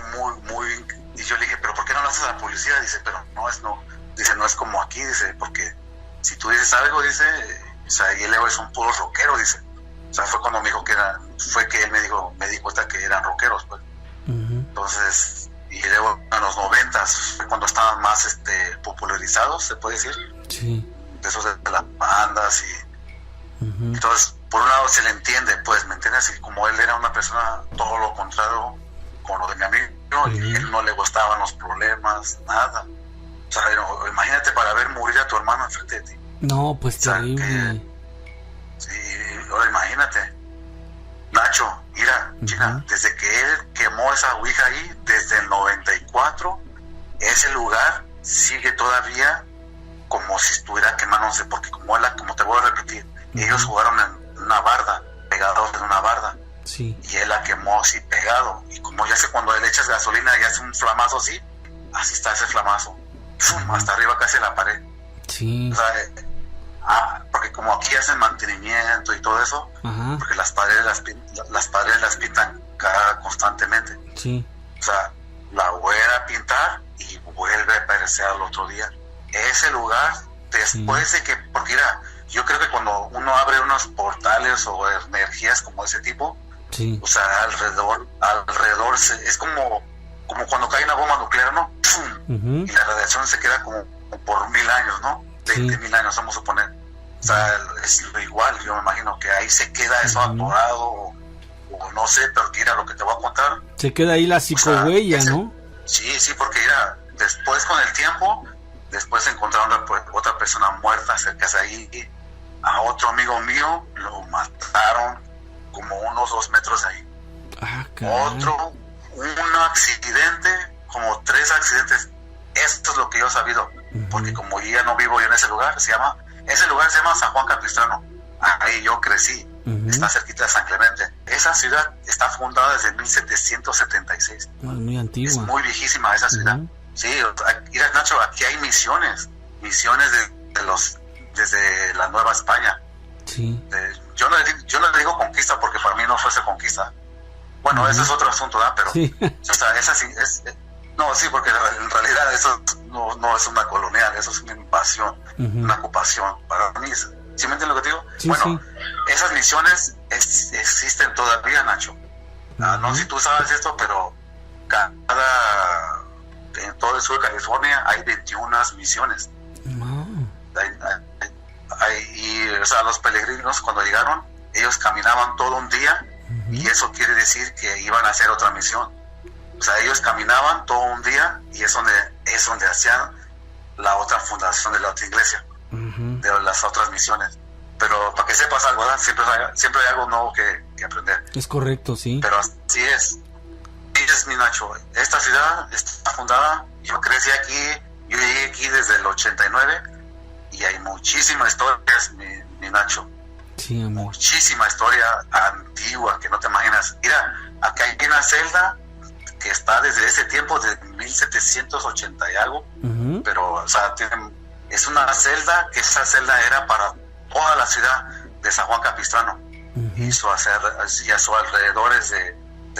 muy, y yo le dije, pero ¿por qué no lo haces a la policía? Dice, pero no es como aquí, dice, porque si tú dices algo, dice, o sea, y él son puros rockeros, dice. O sea, fue cuando me dijo que él me di cuenta que eran rockeros, pues. Entonces, y luego en los 90s fue cuando estaban más popularizados, se puede decir, de esos de las bandas, y entonces por un lado se le entiende, pues, ¿me entiendes? Y como él era una persona todo lo contrario con lo de mi amigo, y él no le gustaban los problemas, nada. O sea, imagínate para ver morir a tu hermano enfrente de ti. No, pues terrible. Ahora imagínate, Nacho, mira, China, desde que él quemó esa ouija ahí, desde el 94, ese lugar sigue todavía como si estuviera quemándose, porque como te voy a repetir, ellos jugaron en una barda, pegados en una barda, y él la quemó así pegado, y como ya sé, cuando le echas gasolina y hace un flamazo así está ese flamazo, hasta arriba casi en la pared. O sea, porque como aquí hacen mantenimiento y todo eso, porque las paredes las pintan constantemente. O sea, la vuelve a pintar y vuelve a aparecer al otro día. Ese lugar, después de que, porque mira, yo creo que cuando uno abre unos portales o energías como ese tipo, o sea, alrededor es como cuando cae una bomba nuclear, ¿no? Y la radiación se queda como por 1000 años, ¿no? 20.000 años, vamos a suponer. O sea, es igual, yo me imagino que ahí se queda eso atorado, o no sé, pero mira, lo que te voy a contar. Se queda ahí la psicohuella, ¿no? Sí, porque mira, después con el tiempo, después encontraron otra persona muerta cerca de ahí, a otro amigo mío, lo mataron como unos 2 metros de ahí. Otro, un accidente, como 3 accidentes. Esto es lo que yo he sabido, porque como yo ya no vivo en ese lugar, ese lugar se llama San Juan Capistrano. Ahí yo crecí, está cerquita de San Clemente. Esa ciudad está fundada desde 1776. Muy antigua. Es muy viejísima esa ciudad. Sí, mira, Nacho, aquí hay misiones desde la Nueva España. Yo no le digo conquista porque para mí no fuese conquista. Bueno, ese es otro asunto, ¿verdad? Pero, o sea, esa sí es... No, sí, porque en realidad eso no es una colonial, eso es una invasión, una ocupación. Para mí, ¿sí me entiendes lo que te digo? Esas misiones existen todavía, Nacho. No sé si tú sabes esto, pero en todo el sur de California hay 21 misiones. Y o sea, los peregrinos cuando llegaron, ellos caminaban todo un día y eso quiere decir que iban a hacer otra misión. O sea, ellos caminaban todo un día y es donde hacían la otra fundación de la otra iglesia, de las otras misiones. Pero para que sepas algo, ¿verdad? Siempre hay algo nuevo que aprender. Es correcto, sí. Pero así es. Sí es, mi Nacho. Esta ciudad está fundada, yo crecí aquí, yo llegué aquí desde el 89 y hay muchísimas historias, mi Nacho. Sí, amor. Muchísima historia antigua que no te imaginas. Mira, acá hay una celda que está desde ese tiempo, de 1780 y algo, pero, o sea, es una celda, que esa celda era para toda la ciudad de San Juan Capistrano. Hizo alrededores de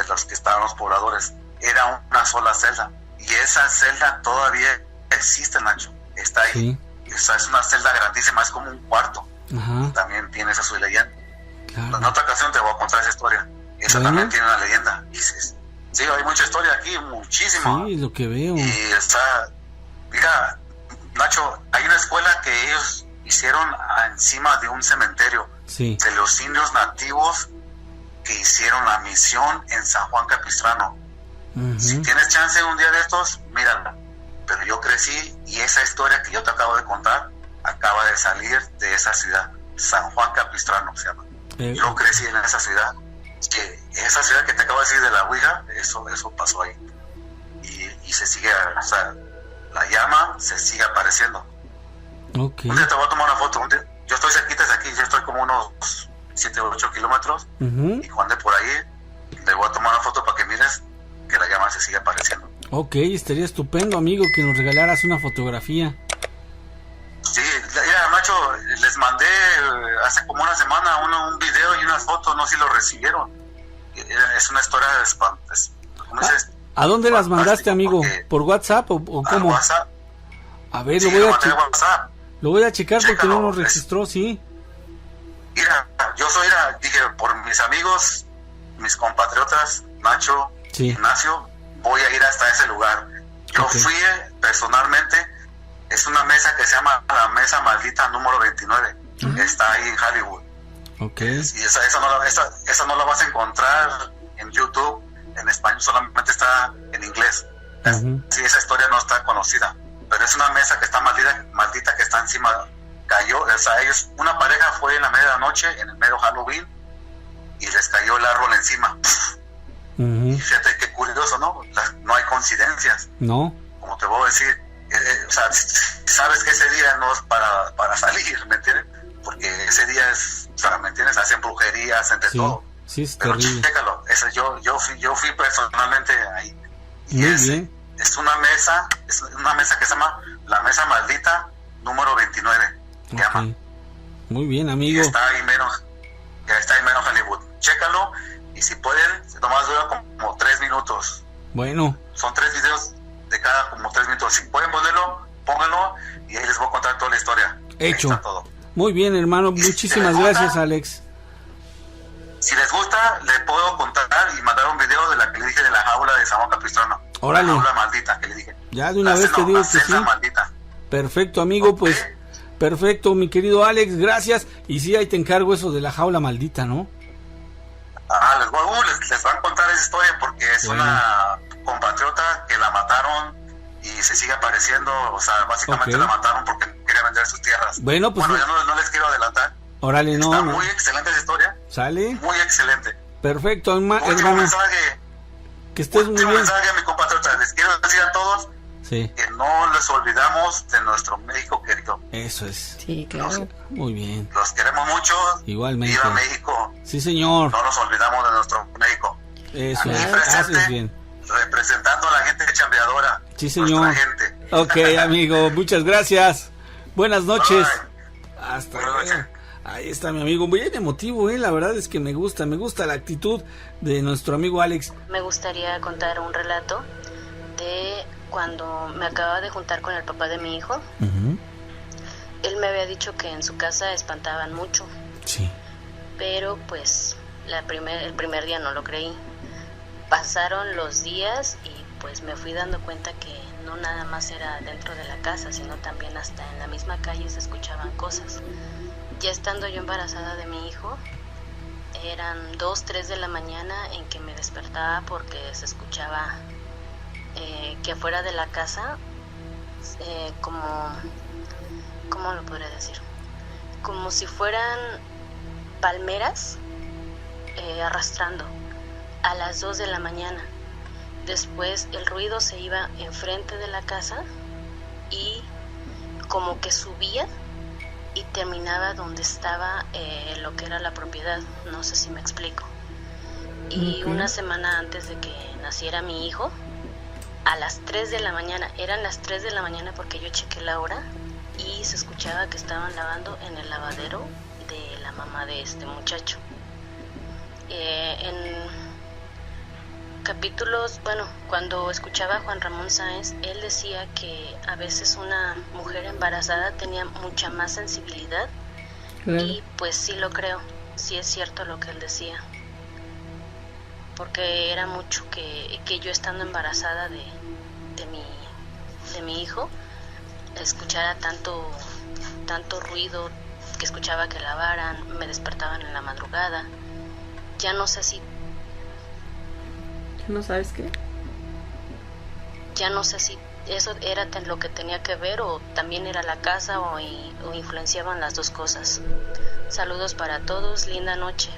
los que estaban los pobladores. Era una sola celda. Y esa celda todavía existe, Nacho. Está ahí. Sí. Esa es una celda grandísima, es como un cuarto. Y también tiene esa su leyenda. Claro. En otra ocasión te voy a contar esa historia. Esa también tiene una leyenda. Sí, hay mucha historia aquí, muchísima. Sí, lo que veo. Y está, mira, Nacho, hay una escuela que ellos hicieron encima de un cementerio de los indios nativos que hicieron la misión en San Juan Capistrano. Si tienes chance un día de estos, mírala. Pero yo crecí y esa historia que yo te acabo de contar acaba de salir de esa ciudad, San Juan Capistrano se llama. Yo crecí en esa ciudad. Que esa ciudad que te acabo de decir de la Ouija, eso pasó ahí. Y se sigue, o sea, la llama se sigue apareciendo. Okay. Un día te voy a tomar una foto. Yo estoy cerquita de aquí, yo estoy como unos 7 o 8 kilómetros. Y cuando ande por ahí, te voy a tomar una foto para que mires que la llama se sigue apareciendo. Ok, estaría estupendo, amigo, que nos regalaras una fotografía. Sí, mira, Nacho, les mandé hace como una semana un video y unas fotos, no sé si lo recibieron. Es una historia de ¿cómo dices? ¿A dónde las mandaste, amigo? ¿Por WhatsApp o cómo? WhatsApp. A ver, sí, lo voy a checar. Chécalo, porque no nos registró, sí. Mira, dije, por mis amigos, mis compatriotas, Nacho, Ignacio, voy a ir hasta ese lugar. Yo fui personalmente. Es una mesa que se llama la Mesa Maldita número 29. Está ahí en Hollywood. Okay. Y esa no la vas a encontrar en YouTube en español, solamente está en inglés. Sí, esa historia no está conocida. Pero es una mesa que está maldita que está encima. Cayó, o sea, una pareja fue en la medianoche, en el mero Halloween, y les cayó el árbol encima. Y fíjate qué curioso, ¿no? No hay coincidencias. No. Como te voy a decir. O sea, sabes que ese día no es para salir, ¿me entiendes? Porque ese día es, o sea, ¿me entiendes? Hacen brujerías, entre todo. Sí, es pero terrible. Chécalo, yo fui personalmente ahí. Y es una mesa que se llama la Mesa Maldita número 29. Llama. Muy bien, amigo. Y está ahí menos Hollywood. Chécalo, y si pueden, nomás dura como 3 minutos. Bueno. Son 3 videos de cada como 3 minutos. Si pueden ponerlo, pónganlo y ahí les voy a contar toda la historia. Hecho. Ahí está todo. Muy bien, hermano. Muchísimas gracias, Alex. Si les gusta, le puedo contar y mandar un video de la que le dije de la jaula de San Juan Capistrano. Órale. La jaula maldita que le dije. Ya de una vez te digo que sí. Maldita. Perfecto, amigo. Pues perfecto, mi querido Alex. Gracias. Y sí, ahí te encargo eso de la jaula maldita, ¿no? Les van a contar esa historia porque es una compatriota que la mataron y se sigue apareciendo, o sea, básicamente la mataron porque quería vender sus tierras. Bueno, pues yo no les quiero adelantar. Órale, Está muy excelente esa historia. ¿Sale? Muy excelente. Perfecto, hermano. Mensaje. Que estés muy bien. Mensaje a mi compatriota. Les quiero decir a todos que no les olvidamos de nuestro México querido. Eso es. Sí, claro. Muy bien. Los queremos mucho. Igualmente. Viva México. Sí, señor. No nos olvidamos de nuestro México. Eso es. Presente, bien. Representando a la gente chambeadora. Sí, señor. Gente. Ok, amigo. Muchas gracias. Buenas noches. Bye. Hasta luego. Ahí está mi amigo, muy emotivo, la verdad es que me gusta la actitud de nuestro amigo Alex. Me gustaría contar un relato de cuando me acababa de juntar con el papá de mi hijo. Él me había dicho que en su casa espantaban mucho. Sí. Pero pues el primer día no lo creí. Pasaron los días y pues me fui dando cuenta que no nada más era dentro de la casa, sino también hasta en la misma calle se escuchaban cosas. Ya estando yo embarazada de mi hijo, eran 2, 3 de la mañana en que me despertaba porque se escuchaba que afuera de la casa, ¿cómo lo podría decir? Como si fueran palmeras arrastrando a las 2 de la mañana. Después el ruido se iba enfrente de la casa y como que subía y terminaba donde estaba lo que era la propiedad. No sé si me explico. Y una semana antes de que naciera mi hijo, a las 3 de la mañana, eran las 3 de la mañana porque yo chequé la hora y se escuchaba que estaban lavando en el lavadero de la mamá de este muchacho. En capítulos, cuando escuchaba a Juan Ramón Sáenz, él decía que a veces una mujer embarazada tenía mucha más sensibilidad. Claro. Y pues sí lo creo, sí es cierto lo que él decía, porque era mucho que yo estando embarazada de mi hijo escuchara tanto ruido, que escuchaba que lavaran, me despertaban en la madrugada. Ya no sé si... ¿No sabes qué? Ya no sé si eso era lo que tenía que ver o también era la casa o influenciaban las dos cosas. Saludos para todos, linda noche.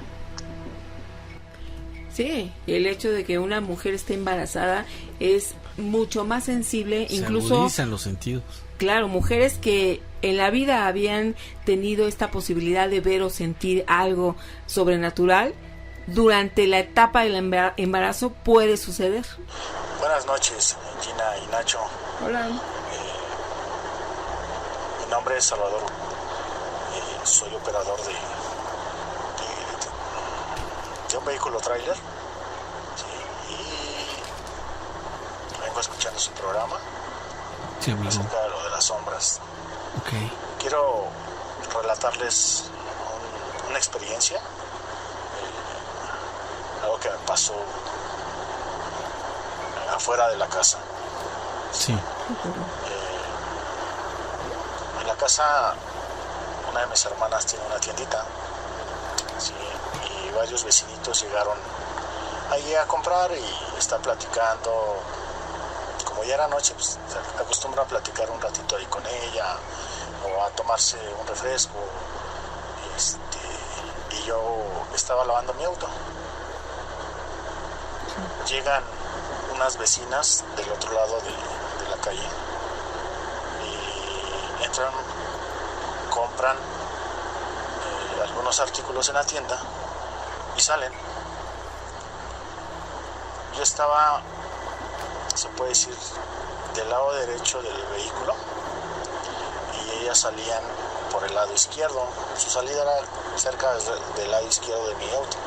Sí, el hecho de que una mujer esté embarazada es mucho más sensible, incluso... Se agudizan los sentidos. Claro, mujeres que en la vida habían tenido esta posibilidad de ver o sentir algo sobrenatural, durante la etapa del embarazo puede suceder. Buenas noches, Gina y Nacho. Hola. Mi nombre es Salvador. Soy operador de un vehículo tráiler. Sí, y vengo escuchando su programa. Sí, amigo. Acerca de lo de las sombras. Okay. Quiero relatarles una experiencia. Algo que me pasó afuera de la casa. Sí. En la casa, una de mis hermanas tiene una tiendita, sí, y varios vecinitos llegaron allí a comprar y están platicando. Como ya era noche, pues se acostumbran a platicar un ratito ahí con ella o a tomarse un refresco. Y yo estaba lavando mi auto. Llegan unas vecinas del otro lado de la calle y entran, compran algunos artículos en la tienda y salen. Yo estaba, se puede decir, del lado derecho del vehículo y ellas salían por el lado izquierdo. Su salida era cerca del lado izquierdo de mi auto.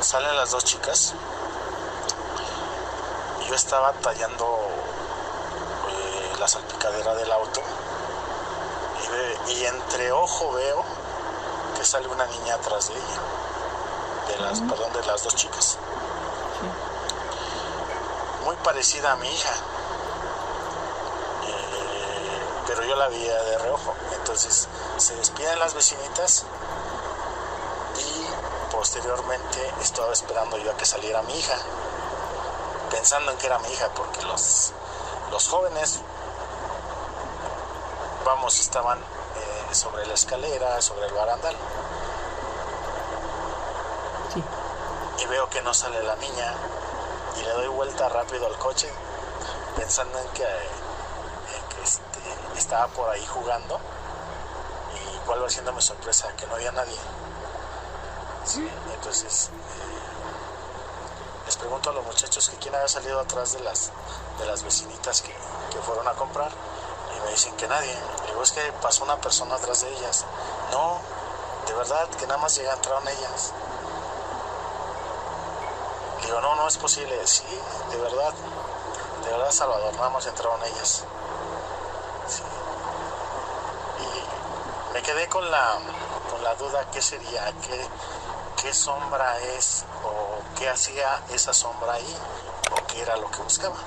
Salen las dos chicas y yo estaba tallando la salpicadera del auto y entre ojo veo que sale una niña atrás de ella, de las dos chicas, muy parecida a mi hija, pero yo la veía de reojo. Entonces se despiden las vecinitas y posteriormente estaba esperando yo a que saliera mi hija, pensando en que era mi hija, porque los jóvenes, estaban sobre la escalera, sobre el barandal. Sí. Y veo que no sale la niña y le doy vuelta rápido al coche, pensando en que estaba por ahí jugando, y cuál va siendo mi sorpresa, que no había nadie. Sí, entonces les pregunto a los muchachos que quién había salido atrás de las vecinitas que fueron a comprar, y me dicen que nadie. Le digo, es que pasó una persona atrás de ellas. No, de verdad, que nada más entraron ellas. Le digo, no es posible. Sí, de verdad, Salvador, nada más entraron ellas. Sí. Y me quedé con la duda, ¿qué sería? ¿Qué sombra es? ¿O qué hacía esa sombra ahí? ¿O qué era lo que buscaba?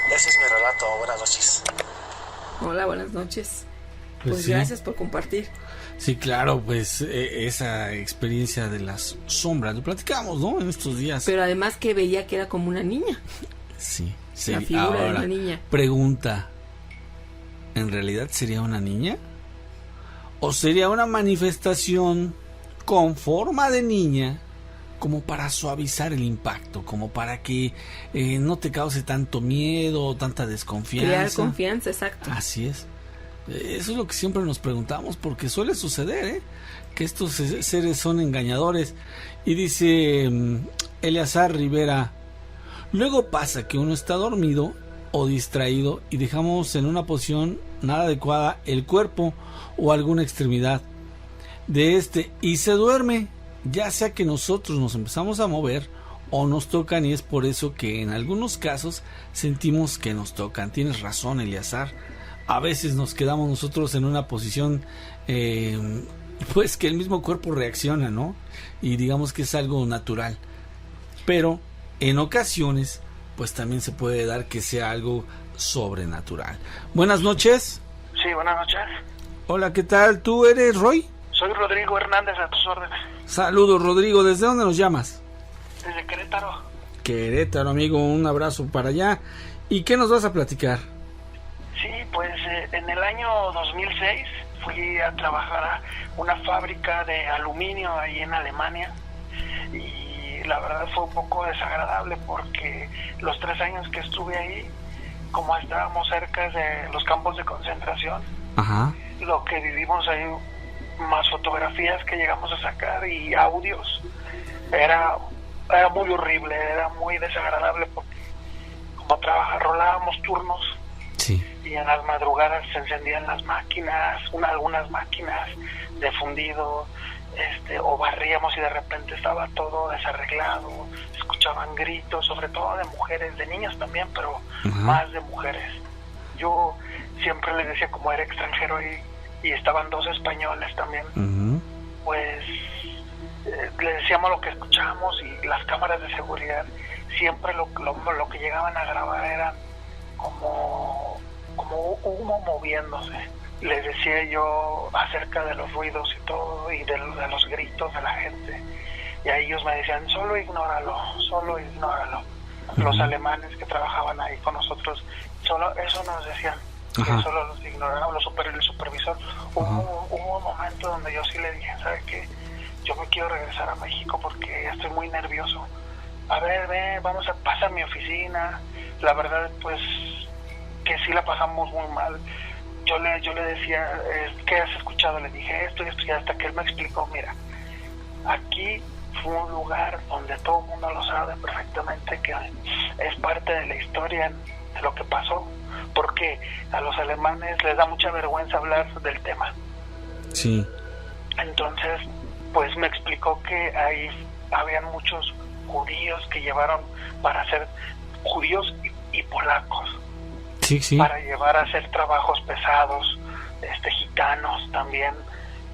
Ese es mi relato. Buenas noches. Hola, buenas noches. Pues sí. Gracias por compartir. Sí, claro, pues esa experiencia de las sombras, lo platicamos, ¿no? En estos días. Pero además que veía que era como una niña. Sí, la figura ahora, de una niña. Pregunta, ¿en realidad sería una niña? ¿O sería una manifestación con forma de niña como para suavizar el impacto, como para que no te cause tanto miedo, tanta desconfianza? Crear confianza, exacto. Así es. Eso es lo que siempre nos preguntamos, porque suele suceder, que estos seres son engañadores. Y dice Eleazar Rivera, luego pasa que uno está dormido o distraído y dejamos en una posición nada adecuada el cuerpo o alguna extremidad de y se duerme, ya sea que nosotros nos empezamos a mover o nos tocan, y es por eso que en algunos casos sentimos que nos tocan. Tienes razón, Eleazar. A veces nos quedamos nosotros en una posición pues que el mismo cuerpo reacciona, ¿no? Y digamos que es algo natural, pero en ocasiones pues también se puede dar que sea algo sobrenatural. Buenas noches. Sí, buenas noches. Hola, ¿qué tal? ¿Tú eres Roy? Soy Rodrigo Hernández, a tus órdenes. Saludos, Rodrigo. ¿Desde dónde nos llamas? Desde Querétaro. Querétaro, amigo. Un abrazo para allá. ¿Y qué nos vas a platicar? Sí, pues en el año 2006 fui a trabajar a una fábrica de aluminio ahí en Alemania, y la verdad fue un poco desagradable porque los 3 años que estuve ahí, como estábamos cerca de los campos de concentración, ajá, lo que vivimos ahí, más fotografías que llegamos a sacar y audios, era muy horrible, era muy desagradable porque como rolábamos turnos, sí, y en las madrugadas se encendían las máquinas, algunas máquinas de fundido, o barríamos y de repente estaba todo desarreglado, escuchaban gritos, sobre todo de mujeres, de niños también, pero más de mujeres. Yo siempre les decía, como era extranjero y estaban 2 españoles también, pues les decíamos lo que escuchábamos, y las cámaras de seguridad siempre lo que llegaban a grabar eran como humo moviéndose. Les decía yo acerca de los ruidos y todo, y de los gritos de la gente, y a ellos me decían, solo ignóralo. Los alemanes que trabajaban ahí con nosotros, solo eso nos decían, que solo los ignoraban, el supervisor. Hubo un momento donde yo sí le dije, ¿sabe qué? Yo me quiero regresar a México porque estoy muy nervioso. A ver, vamos a pasar a mi oficina. La verdad, pues, que sí la pasamos muy mal. Yo le decía, ¿qué has escuchado? Le dije esto, y hasta que él me explicó, mira, aquí fue un lugar donde todo el mundo lo sabe perfectamente, que es parte de la historia de lo que pasó, porque a los alemanes les da mucha vergüenza hablar del tema. Sí. Entonces, pues me explicó que ahí habían muchos judíos que llevaron para hacer, judíos y polacos, sí, para llevar a hacer trabajos pesados, gitanos también,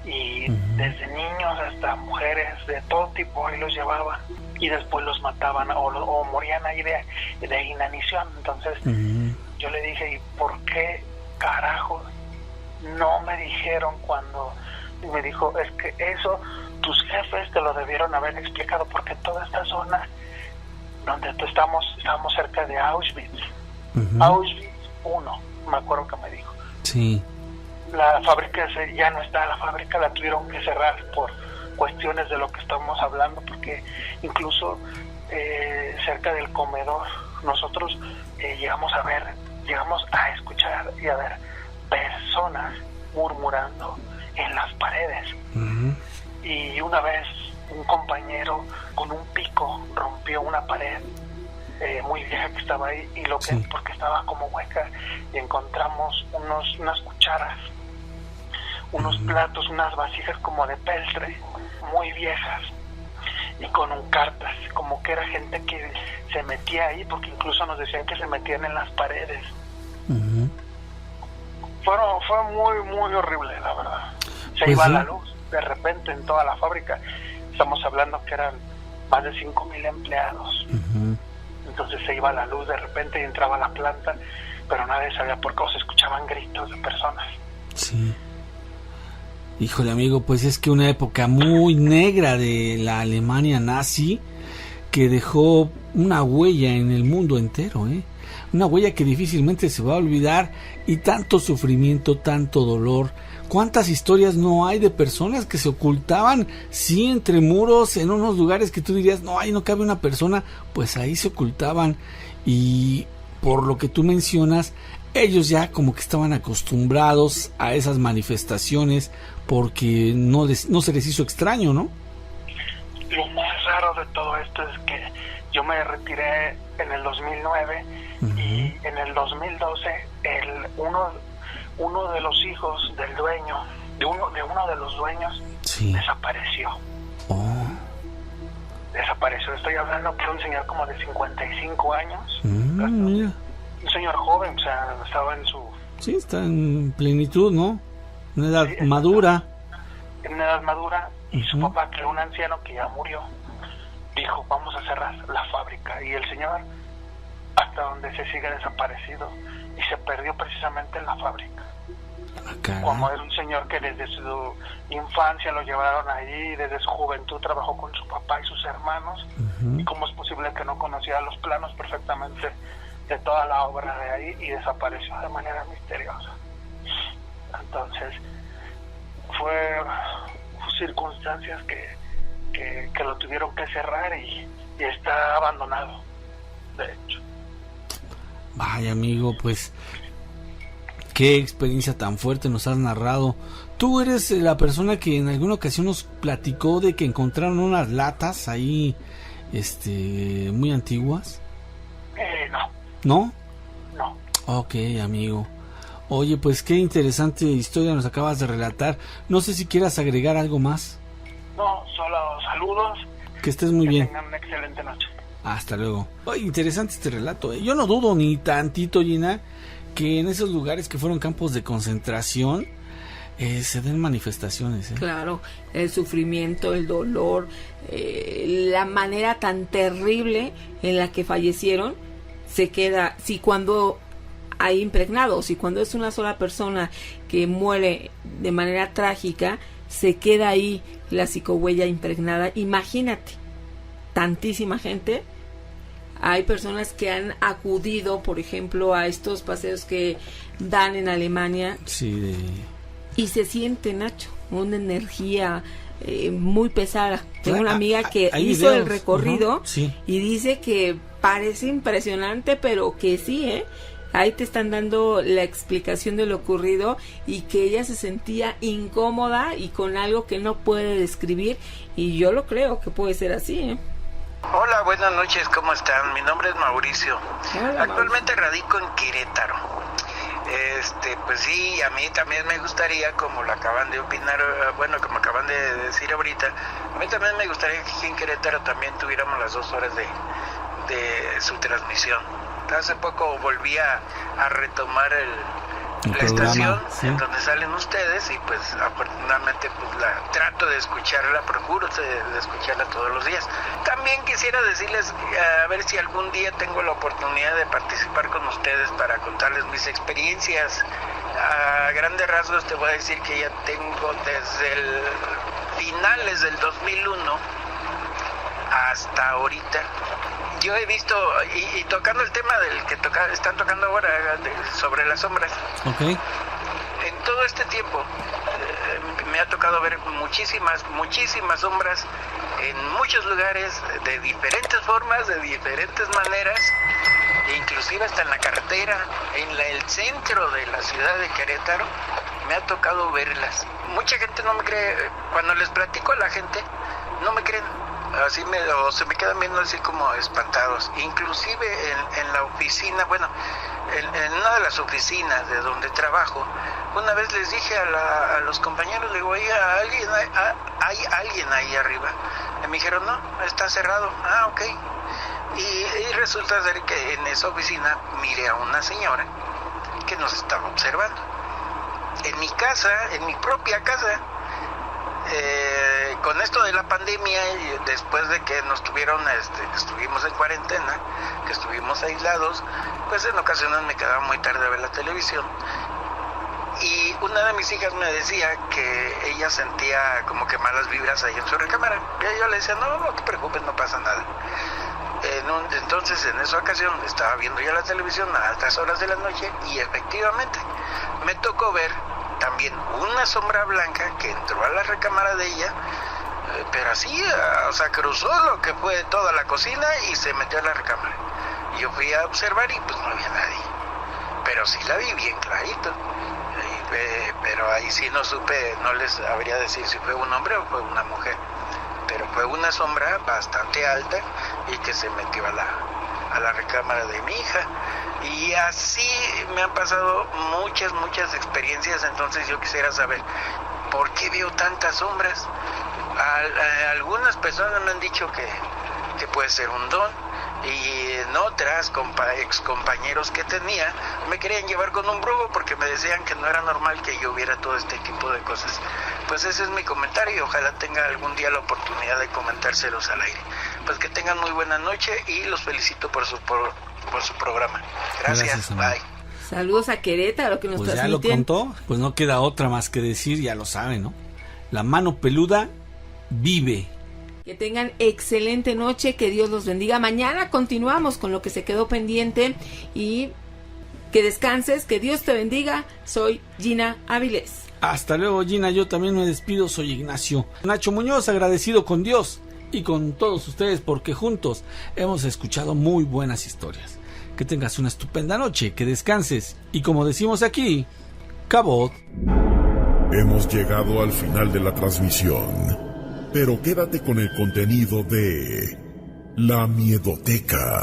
y desde niños hasta mujeres de todo tipo ahí los llevaban, y después los mataban o morían ahí de inanición. Entonces yo le dije, ¿y por qué carajo no me dijeron cuando? Y me dijo, es que eso tus jefes te lo debieron haber explicado, porque toda esta zona donde estábamos cerca de Auschwitz, Auschwitz 1, me acuerdo que me dijo. Sí. La fábrica ya no está, la fábrica la tuvieron que cerrar por cuestiones de lo que estamos hablando, porque incluso cerca del comedor nosotros llegamos a escuchar y a ver personas murmurando en las paredes. Y una vez un compañero con un pico rompió una pared muy vieja que estaba ahí, y porque estaba como hueca, y encontramos unas cucharas, unos platos, unas vasijas como de peltre muy viejas, y con cartas, como que era gente que se metía ahí, porque incluso nos decían que se metían en las paredes. Fue muy, muy horrible, la verdad. Se iba la luz de repente en toda la fábrica. Estamos hablando que eran más de 5,000 empleados. Entonces se iba la luz de repente y entraba a la planta, pero nadie sabía por qué, o se escuchaban gritos de personas. Sí. Híjole, amigo, pues es que una época muy negra de la Alemania nazi que dejó una huella en el mundo entero, una huella que difícilmente se va a olvidar, y tanto sufrimiento, tanto dolor. ¿Cuántas historias no hay de personas que se ocultaban, sí, entre muros, en unos lugares que tú dirías, no, ahí no cabe una persona? Pues ahí se ocultaban, y por lo que tú mencionas, ellos ya como que estaban acostumbrados a esas manifestaciones, porque no se les hizo extraño, ¿no? Lo más raro de todo esto es que yo me retiré en el 2009 y en el 2012 uno de los hijos del dueño, de uno de los dueños, desapareció. Desapareció. Estoy hablando de un señor como de 55 años. Un señor joven, o sea, estaba en su... Sí, está en plenitud, ¿no? Una edad madura. En una edad madura, y su papá, que era un anciano que ya murió, dijo, vamos a cerrar la fábrica. Y el señor, hasta donde se sigue desaparecido, y se perdió precisamente en la fábrica. Como era un señor que desde su infancia lo llevaron ahí, desde su juventud trabajó con su papá y sus hermanos, y cómo es posible que no conocía los planos perfectamente de toda la obra de ahí, y desapareció de manera misteriosa. Entonces fue circunstancias que lo tuvieron que cerrar, y está abandonado, de hecho. Vaya, amigo, pues qué experiencia tan fuerte nos has narrado. Tú eres la persona que en alguna ocasión nos platicó de que encontraron unas latas ahí muy antiguas. No. ¿No? No. Ok, amigo. Oye, pues qué interesante historia nos acabas de relatar. No sé si quieras agregar algo más. No, solo saludos. Que estés muy bien. Tengan una excelente noche. Hasta luego. Oye, interesante este relato. Yo no dudo ni tantito, Gina, que en esos lugares que fueron campos de concentración se den manifestaciones. Claro, el sufrimiento, el dolor, la manera tan terrible en la que fallecieron, se queda, si cuando hay impregnados, y cuando es una sola persona que muere de manera trágica, se queda ahí la psicohuella impregnada. Imagínate, tantísima gente. Hay personas que han acudido, por ejemplo, a estos paseos que dan en Alemania. Sí, y se siente, Nacho, una energía muy pesada. Tengo una amiga que hizo videos, el recorrido y dice que parece impresionante, pero que sí, ahí te están dando la explicación de lo ocurrido, y que ella se sentía incómoda y con algo que no puede describir, y yo lo creo que puede ser así, Hola, buenas noches, ¿cómo están? Mi nombre es Mauricio. Hola, actualmente radico en Querétaro. Pues sí, a mí también me gustaría, como lo acaban de opinar, como acaban de decir ahorita, a mí también me gustaría que aquí en Querétaro también tuviéramos las 2 horas de su transmisión. Hace poco volví a retomar la estación en donde salen ustedes, y pues afortunadamente pues la trato de escucharla, procuro de escucharla todos los días. También quisiera decirles, a ver si algún día tengo la oportunidad de participar con ustedes para contarles mis experiencias. A grandes rasgos te voy a decir que ya tengo desde finales del 2001 hasta ahorita. Yo he visto, y tocando el tema del que están tocando ahora, sobre las sombras. Okay. En todo este tiempo me ha tocado ver muchísimas sombras en muchos lugares, de diferentes formas, de diferentes maneras, inclusive hasta en la carretera, en el centro de la ciudad de Querétaro, me ha tocado verlas. Mucha gente no me cree, cuando les platico a la gente, no me creen. Así o se me quedan viendo así como espantados. Inclusive en la oficina, en una de las oficinas de donde trabajo, una vez les dije a los compañeros, le digo, oiga, ¿hay alguien ahí arriba? Y me dijeron, no, está cerrado. Ah, ok. Y resulta ser que en esa oficina miré a una señora que nos estaba observando. En mi casa, en mi propia casa, con esto de la pandemia, y después de que nos tuvieron, estuvimos en cuarentena, que estuvimos aislados, pues en ocasiones me quedaba muy tarde a ver la televisión, y una de mis hijas me decía que ella sentía como que malas vibras ahí en su recámara. Y yo le decía, no te preocupes, no pasa nada. Entonces en esa ocasión estaba viendo ya la televisión a altas horas de la noche y efectivamente me tocó ver también una sombra blanca que entró a la recámara de ella, pero así, o sea, cruzó lo que fue toda la cocina y se metió a la recámara. Yo fui a observar y pues no había nadie, pero sí la vi bien clarito. Pero ahí sí no supe, no les habría decir si fue un hombre o fue una mujer, pero fue una sombra bastante alta y que se metió a la recámara de mi hija. Y así me han pasado muchas experiencias. Entonces yo quisiera saber por qué veo tantas sombras. Algunas personas me han dicho que puede ser un don, y en otras ex compañeros que tenía me querían llevar con un brujo porque me decían que no era normal que yo viera todo este tipo de cosas. Pues ese es mi comentario y ojalá tenga algún día la oportunidad de comentárselos al aire. Pues que tengan muy buena noche y los felicito por su programa. Gracias, bye. Saludos a Querétaro, que nos pues transmiten. Ya lo contó, pues no queda otra más que decir, ya lo saben, ¿no? La mano peluda vive. Que tengan excelente noche, que Dios los bendiga. Mañana continuamos con lo que se quedó pendiente y que descanses, que Dios te bendiga. Soy Gina Avilés. Hasta luego, Gina, yo también me despido, soy Ignacio Nacho Muñoz, agradecido con Dios y con todos ustedes porque juntos hemos escuchado muy buenas historias. Que tengas una estupenda noche, que descanses y como decimos aquí, cabot. Hemos llegado al final de la transmisión. Pero quédate con el contenido de La Miedoteca.